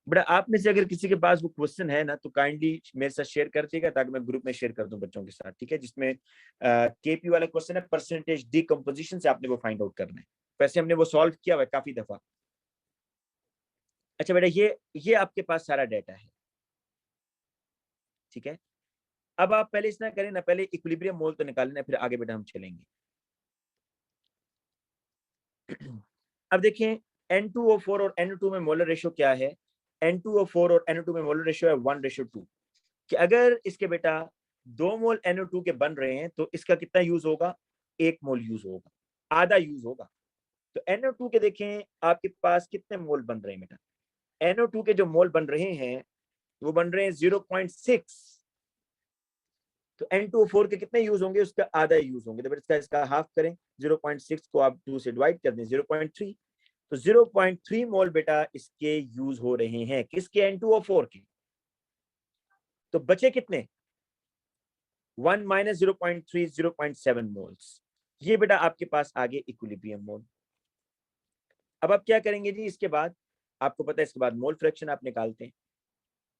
Speaker 1: बेटा आप में से अगर किसी के पास वो क्वेश्चन है ना तो काइंडली मेरे साथ शेयर कर दीजिएगा ताकि मैं ग्रुप में शेयर कर दूं बच्चों के साथ, ठीक है। जिसमें केपी वाला क्वेश्चन है, परसेंटेज डीकंपोजिशन से आपने वो फाइंड आउट करना है। वैसे हमने वो सॉल्व किया हुआ है काफी दफा। अच्छा बेटा, ये आपके पास सारा डाटा है, ठीक है। अब आप पहले इतना करें ना, पहले इक्विलिब्रियम मोल तो निकालना है, फिर आगे बेटा हम चलेंगे। अब देखिए N2O4 और NO2 में मोलर रेशियो क्या है। N2O4 और NO2 में मोलर रेशियो है 1:2। कि अगर इसके बेटा 2 मोल NO2 के बन रहे हैं तो इसका कितना यूज होगा, 1 मोल यूज होगा, आधा यूज होगा। तो NO2 के देखें आपके पास कितने मोल बन रहे हैं बेटा। NO2 के जो मोल बन रहे हैं वो बन रहे हैं 0.6। तो N2O4 के कितने यूज होंगे, उसका आधा यूज होंगे। तो बेटा इसका हाफ करें, 0.6 को आप 2 से डिवाइड कर दें, 0.3। तो 0.3 मोल बेटा इसके यूज हो रहे हैं, किसके, N2O4 के। तो बचे कितने, 1 माइनस 0.3, 0.7 मोल्स। ये बेटा आपके पास आगे इक्विलिब्रियम मोल। अब आप क्या करेंगे जी, इसके बाद आपको पता है इसके बाद मोल फ्रैक्शन आप निकालते हैं,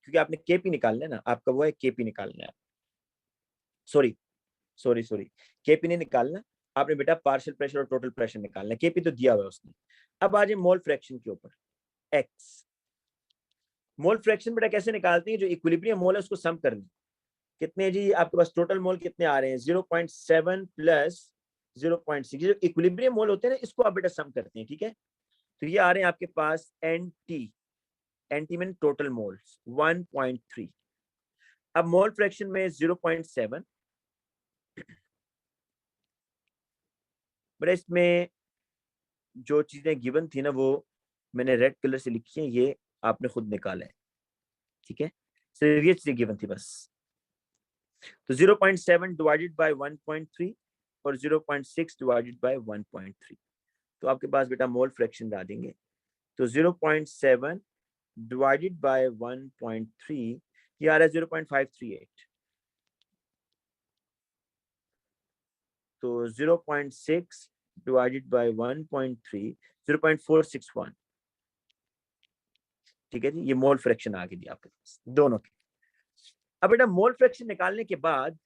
Speaker 1: क्योंकि आपने केपी निकालना है ना, आपका वो है केपी निकालना है। सॉरी सॉरी सॉरी, केपी नहीं निकालना आपने बेटा, पार्शियल प्रेशर और टोटल प्रेशर निकालना है। केपी तो दिया हुआ है उसने। अब आ जाए मोल फ्रैक्शन के ऊपर, एक्स। मोल फ्रैक्शन बेटा कैसे निकालते हैं, जो इक्विलिब्रियम मोल है उसको सम कर लें। कितने जी आपके पास टोटल मोल कितने आ रहे हैं, 0.7 प्लस 0.6। जो इक्विलिब्रियम मोल होते हैं ना इसको आप बेटा सम करते हैं, ठीक है। तो ये आ रहे हैं आपके पास NT, NT mean total moles 1.3। अब मोल फ्रैक्शन में 0.7 बेटा, इसमें जो चीजें गिवन थी ना वो मैंने रेड कलर से लिखी है, ये आपने खुद निकाला है, ठीक है। सिर्फ ये चीजें गिवन थी बस। तो 0.7 डिवाइडेड बाय 1.3 और 0.6 डिवाइडेड बाय 1.3। तो आपके पास बेटा मोल फ्रैक्शन ला देंगे। तो 0.7 डिवाइडेड बाय 1.3, ये आ रहा है 0.538। तो 0.6 डिवाइडेड बाय 1.3, 0.461, ठीक है जी। ये मोल फ्रैक्शन आ गई आपके पास दोनों की। अब बेटा मोल फ्रैक्शन निकालने के बाद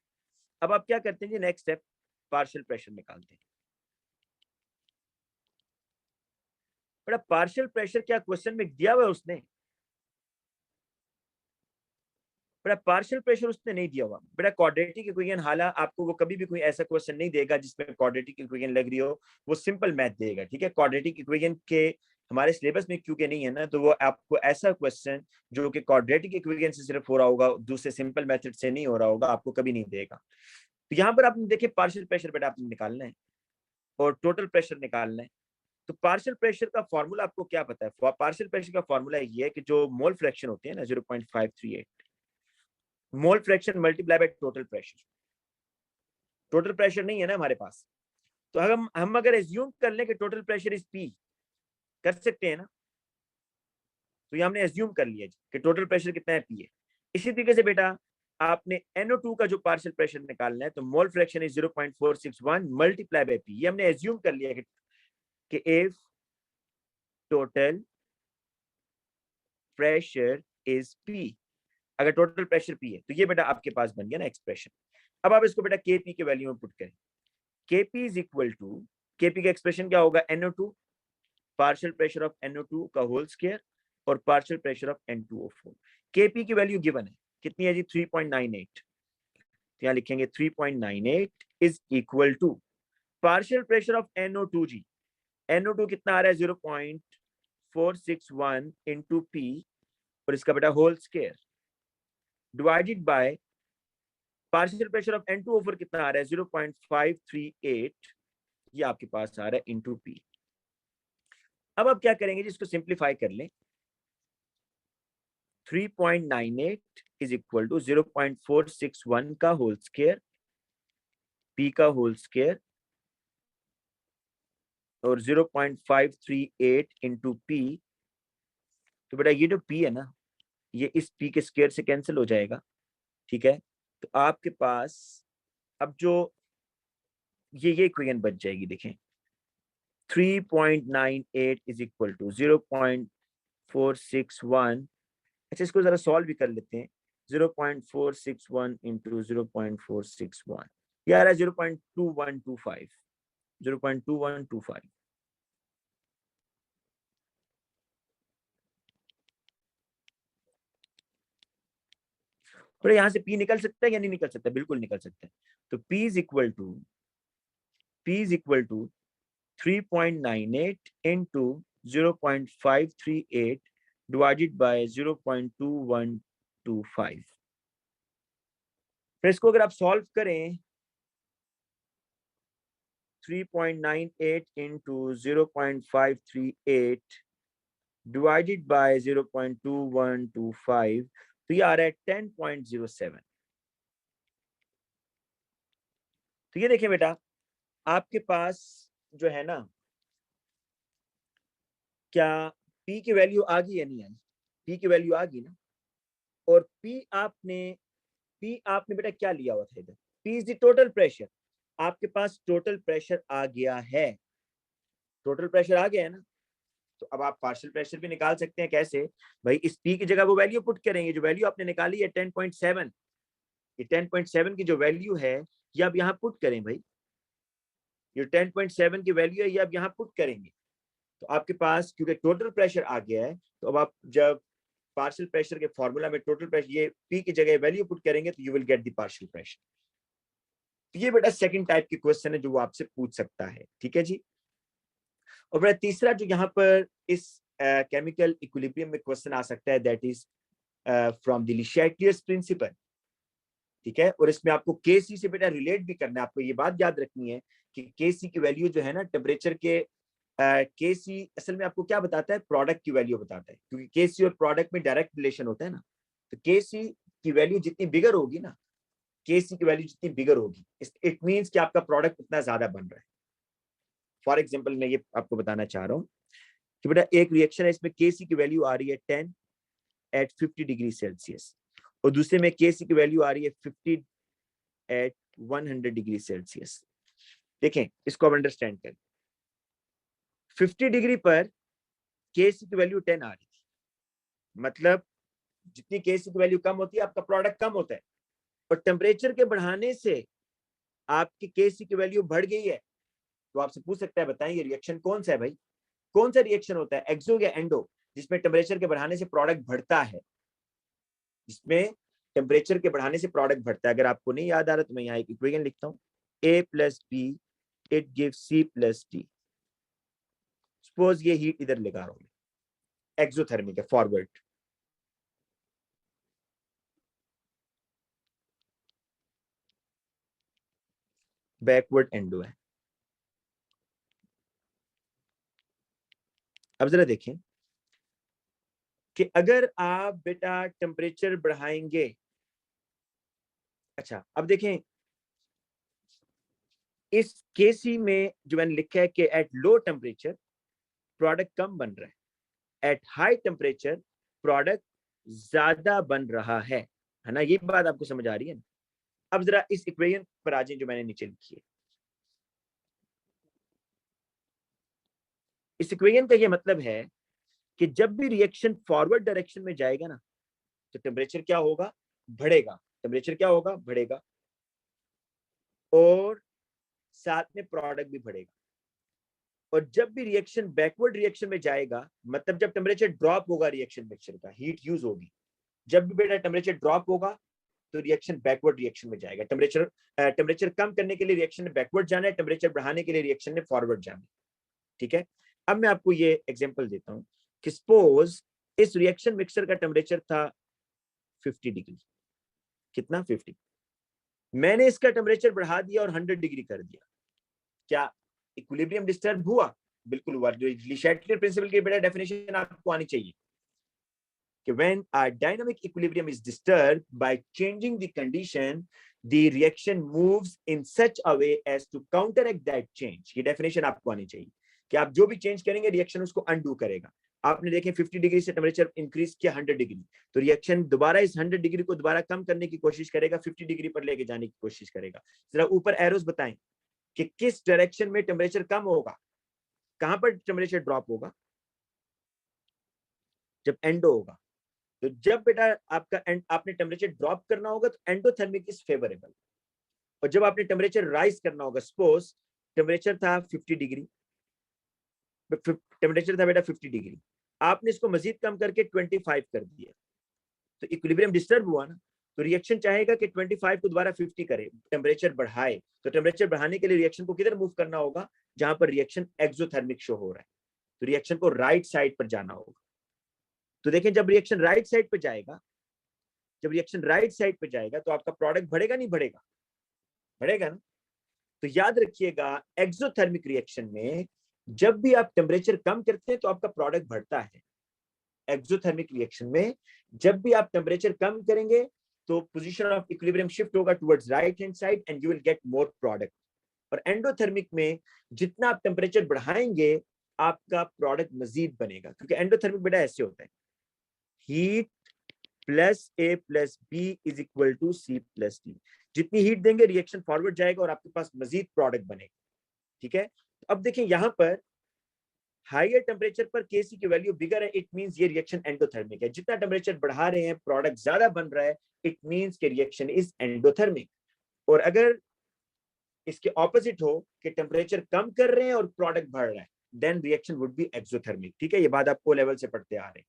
Speaker 1: अब आप क्या करते हैं जी, नेक्स्ट स्टेप पार्शियल प्रेशर निकालते हैं। बेटा पार्शियल प्रेशर क्या क्वेश्चन में दिया हुआ है उसने, बेटा पार्शियल प्रेशर उसने नहीं दिया हुआ बेटा, क्वाड्रेटिक इक्वेशन, हालांकि आपको वो कभी भी कोई ऐसा क्वेश्चन नहीं देगा जिसमें क्वाड्रेटिक इक्वेशन लग रही हो, वो सिंपल मैथ देगा, ठीक है। क्वाड्रेटिक इक्वेशन के हमारे सिलेबस में क्योंकि नहीं है ना, तो वो आपको ऐसा क्वेश्चन जो कि क्वाड्रेटिक इक्वेशन से सिर्फ हो रहा होगा, दूसरे सिंपल मेथड से नहीं हो रहा होगा, आपको कभी नहीं देगा। तो यहाँ पर आपने देखे पार्शियल प्रेशर बेटा आपने निकालना है और टोटल प्रेशर निकालना है। तो पार्शियल प्रेशर का फॉर्मूला आपको क्या पता है? पार्शियल प्रेशर का फॉर्मूला ये है कि जो मोल फ्रैक्शन होते हैं ना 0.538, mole fraction multiply by total pressure. Total pressure नहीं है ना हमारे पास, तो हम अगर एज्यूम कर लें कि टोटल प्रेशर इज पी, कर सकते हैं ना, तो ये हमने एज्यूम कर लिया जी कि टोटल प्रेशर कितना है, पी है। इसी तरीके से बेटा आपने NO2 का जो पार्शियल प्रेशर निकालना है, तो mole fraction is 0.461 multiply by P. ये हमने एज्यूम कर लिया कि if total pressure is P, अगर टोटल प्रेशर पी है, तो ये बेटा आपके पास बन गया ना एक्सप्रेशन। अब आप इसको बेटा केपी के वैल्यू में पुट करें। KP is equal to, KP का एक्सप्रेशन क्या होगा, NO2 partial pressure of NO2 का होल स्क्वायर और partial pressure of N2O4। KP की वैल्यू गिवन है, कितनी है जी, 3.98। तो यहाँ लिखेंगे 3.98 is equal to partial pressure of NO2 जी, NO2 कितना आ रहा है 0.461 इंटू पी और इसका बेटा whole square divided by partial pressure of N2O4 कितना आ रहा है 0.538, ये आपके पास आ रहा है इंटू पी। अब आप क्या करेंगे जी, इसको सिंप्लीफाई कर लें। 3.98 इज इक्वल टू 0.461 का होल स्क्वायर, पी का होल स्क्वायर और 0.538 इंटू पी। तो बेटा ये जो पी है ना, ये इस पी के स्क्वायर से कैंसिल हो जाएगा, ठीक है। तो आपके पास अब जो ये इक्वेशन बच जाएगी, देखें 3.98 इज इक्वल टू 0.461। अच्छा इसको जरा सॉल्व भी कर लेते हैं। 0.461 इंटू 0.461, ये आ रहा है 0.2125, 0.2125। तो यहां से P निकल सकता है या नहीं निकल सकता? बिल्कुल निकल सकता है। तो P is equal to 3.98 into 0.538 divided by 0.2125। फिर इसको अगर आप सॉल्व करें, 3.98 इंटू 0.538 डिवाइडेड बाय 0.2125, तो ये आ रहा है 10.07। तो ये देखें बेटा, आपके पास जो है ना, क्या P की वैल्यू आ गई या नहीं आई? P की वैल्यू आ गई ना, और P आपने बेटा क्या लिया हुआ था इधर, P is the total pressure. आपके पास टोटल प्रेशर आ गया है, टोटल प्रेशर आ गया है ना। तो अब आप पार्शियल प्रेशर भी निकाल सकते हैं। कैसे भाई? इस P की जगह वो वैल्यू पुट करेंगे जो वैल्यू आपने निकाली है 10.7। ये 10.7 की जो वैल्यू है ये आप यहाँ पुट करें भाई, ये 10.7 की वैल्यू है, ये आप यहाँ पुट करेंगे। तो आपके पास क्योंकि टोटल प्रेशर आ गया है, तो अब आप जब पार्शियल प्रेशर के फॉर्मूला में टोटल प्रेशर ये P की जगह वैल्यू पुट करेंगे तो you will get the partial pressure. तो ये बेटा सेकंड टाइप के क्वेश्चन है जो वो आपसे पूछ सकता है, ठीक है जी। और बेटा तीसरा जो यहाँ पर इस केमिकल इक्विलिब्रियम में क्वेश्चन आ सकता है, दैट इज फ्रॉम द ले चैटलियर्स प्रिंसिपल, ठीक है। और इसमें आपको Kc से बेटा रिलेट भी करना है। आपको ये बात याद रखनी है कि Kc की वैल्यू जो है ना टेम्परेचर के, Kc असल में आपको क्या बताता है, प्रोडक्ट की वैल्यू बताता है, क्योंकि Kc और प्रोडक्ट में डायरेक्ट रिलेशन होता है ना। तो Kc की वैल्यू जितनी बिगर होगी ना, Kc की वैल्यू जितनी बिगर होगी, इट मींस कि आपका प्रोडक्ट उतना ज्यादा बन रहा है। फॉर एग्जांपल मैं ये आपको बताना चाह रहा हूँ कि बेटा एक रिएक्शन है, इसमें Kc की वैल्यू आ रही है 10 एट 50 डिग्री सेल्सियस, और दूसरे में Kc की वैल्यू आ रही है 50 एट 100 डिग्री सेल्सियस। देखें इसको आप अंडरस्टैंड करें। 50 डिग्री पर Kc की वैल्यू 10 आ रही थी, मतलब जितनी Kc की वैल्यू कम होती है आपका प्रोडक्ट कम होता है, और टेम्परेचर के बढ़ाने से आपकी Kc की वैल्यू बढ़ गई है। तो आपसे पूछ सकता है बताएं ये रिएक्शन कौन सा है भाई? कौन सा रिएक्शन होता है, एक्सो या एंडो, जिसमें टेम्परेचर के बढ़ाने से प्रोडक्ट बढ़ता है? जिसमें टेम्परेचर के बढ़ाने से प्रोडक्ट बढ़ता है। अगर आपको नहीं याद आ रहा तो मैं यहाँ एक इक्वेशन लिखता हूँ, A + B it gives C + D। Suppose ये हीट इधर लगा रहा हूँ, एक्सोथर्मिक है, फॉरवर्ड, बैकवर्ड एंडो है। अब जरा देखें कि अगर आप बेटा टेम्परेचर बढ़ाएंगे, अच्छा अब देखें इस केसी में जो मैंने लिखा है कि एट लो टेम्परेचर प्रोडक्ट कम बन रहा है, एट हाई टेम्परेचर प्रोडक्ट ज्यादा बन रहा है ना? ये बात आपको समझ आ रही है ना? अब जरा इस इक्वेशन पर आ जाए जो मैंने नीचे लिखी है। इस इक्वेशन का ये मतलब है कि जब भी रिएक्शन फॉरवर्ड डायरेक्शन में जाएगा ना तो टेम्परेचर क्या होगा, बढ़ेगा। टेम्परेचर क्या होगा, बढ़ेगा, और साथ में प्रोडक्ट भी बढ़ेगा। और जब भी रिएक्शन बैकवर्ड रिएक्शन में जाएगा, मतलब जब टेम्परेचर ड्रॉप होगा रिएक्शन मिक्सचर का, हीट यूज होगी, जब भी बेटा टेम्परेचर ड्रॉप होगा तो रिएक्शन बैकवर्ड रिएक्शन में जाएगा। टेम्परेचर कम करने के लिए रिएक्शन ने बैकवर्ड जाना है, टेम्परेचर बढ़ाने के लिए रिएक्शन ने फॉरवर्ड जाना है। ठीक है, अब मैं आपको ये एग्जांपल देता हूं कि सपोज इस रिएक्शन मिक्सर का टेम्परेचर था 50 डिग्री, कितना, 50। मैंने इसका टेम्परेचर बढ़ा दिया और 100 डिग्री कर दिया, क्या इक्विलिब्रियम डिस्टर्ब हुआ? बिल्कुल हुआ। ले शैटलर प्रिंसिपल की बेटा डेफिनेशन आपको आनी चाहिए कि when a dynamic equilibrium is disturbed by changing the condition, the reaction moves in such a way as to counteract that change। ये डेफिनेशन आपको आनी चाहिए कि आप जो भी चेंज करेंगे रिएक्शन उसको अनडू करेगा। आपने देखें 50 डिग्री से टेम्परेचर इंक्रीज किया 100 डिग्री, तो रिएक्शन दोबारा इस 100 डिग्री को दोबारा कम करने की कोशिश करेगा, 50 डिग्री पर लेके जाने की कोशिश करेगा। जरा ऊपर एरोस बताएं कि किस डायरेक्शन में टेम्परेचर कम होगा, कहां पर टेम्परेचर ड्रॉप होगा, जब एंडो होगा। तो जब बेटा आपका आपने टेम्परेचर ड्रॉप करना होगा तो एंडोथर्मिक इज फेवरेबल, और जब आपने टेम्परेचर राइज करना होगा, सपोज टेम्परेचर था 50 डिग्री, टेम्परेचर था बेटा 50 डिग्री, आपने इसको मजीद कम करके 25 कर दिया, तो इक्विलिब्रियम डिस्टर्ब हुआ ना, तो रिएक्शन चाहेगा कि 25 को दोबारा 50 करे, टेम्परेचर बढ़ाए। तो टेम्परेचर बढ़ाने के लिए रिएक्शन को किधर मूव करना होगा, जहां पर रिएक्शन एक्सोथर्मिक शो हो रहा है, तो रिएक्शन को राइट साइड पर जाना होगा। तो देखें जब रिएक्शन राइट साइड पर जाएगा, जब रिएक्शन राइट साइड पे जाएगा तो आपका प्रोडक्ट बढ़ेगा, नहीं बढ़ेगा, बढ़ेगा ना? तो याद रखिएगा एक्सोथर्मिक रिएक्शन में जब भी आप टेम्परेचर कम करते हैं तो आपका प्रोडक्ट बढ़ता है। एक्सोथर्मिक रिएक्शन में जब भी आप टेम्परेचर कम करेंगे तो पोजीशन ऑफ इक्विलिब्रियम शिफ्ट होगा towards right hand side and you will get more product. और एंडोथर्मिक में जितना आप टेम्परेचर बढ़ाएंगे आपका प्रोडक्ट मजीद बनेगा, क्योंकि एंडोथर्मिक बेटा ऐसे होता है, heat plus A plus B is equal to C plus D। जितनी हीट देंगे रिएक्शन फॉरवर्ड जाएगा और आपके पास मजीद प्रोडक्ट बनेगा। ठीक है, तो अब देखें यहां पर हायर टेम्परेचर पर Kc की वैल्यू बिगर है, इट मींस ये रिएक्शन एंडोथर्मिक है। जितना टेम्परेचर बढ़ा रहे हैं प्रोडक्ट ज्यादा बन रहा है, इट मींस के रिएक्शन इज एंडोथर्मिक। और अगर इसके ऑपोजिट हो कि टेम्परेचर कम कर रहे हैं और प्रोडक्ट बढ़ रहा है, then reaction would be exothermic. ठीक है, ये बात आपको लेवल से पढ़ते आ रहे हैं।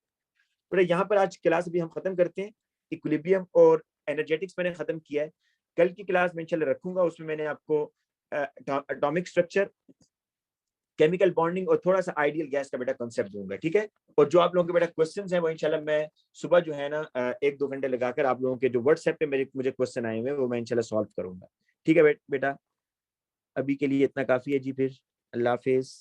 Speaker 1: तो यहाँ पर आज क्लास भी हम खत्म करते हैं, इक्विलिब्रियम और एनर्जेटिक्स मैंने खत्म किया है। कल की क्लास में इंशाल्लाह रखूंगा, उसमें मैंने आपको एटॉमिक स्ट्रक्चर, केमिकल बॉन्डिंग और थोड़ा सा आइडियल गैस का बेटा कॉन्सेप्ट दूंगा। ठीक है, और जो आप लोगों के बेटा क्वेश्चंस हैं वो इंशाल्लाह मैं सुबह जो है ना 1-2 घंटे लगाकर आप लोगों के जो व्हाट्सएप पे मुझे क्वेश्चन आए हुए वो मैं इंशाल्लाह सॉल्व करूंगा। ठीक है बेटा, अभी के लिए इतना काफी है जी, फिर अल्लाह हाफिज।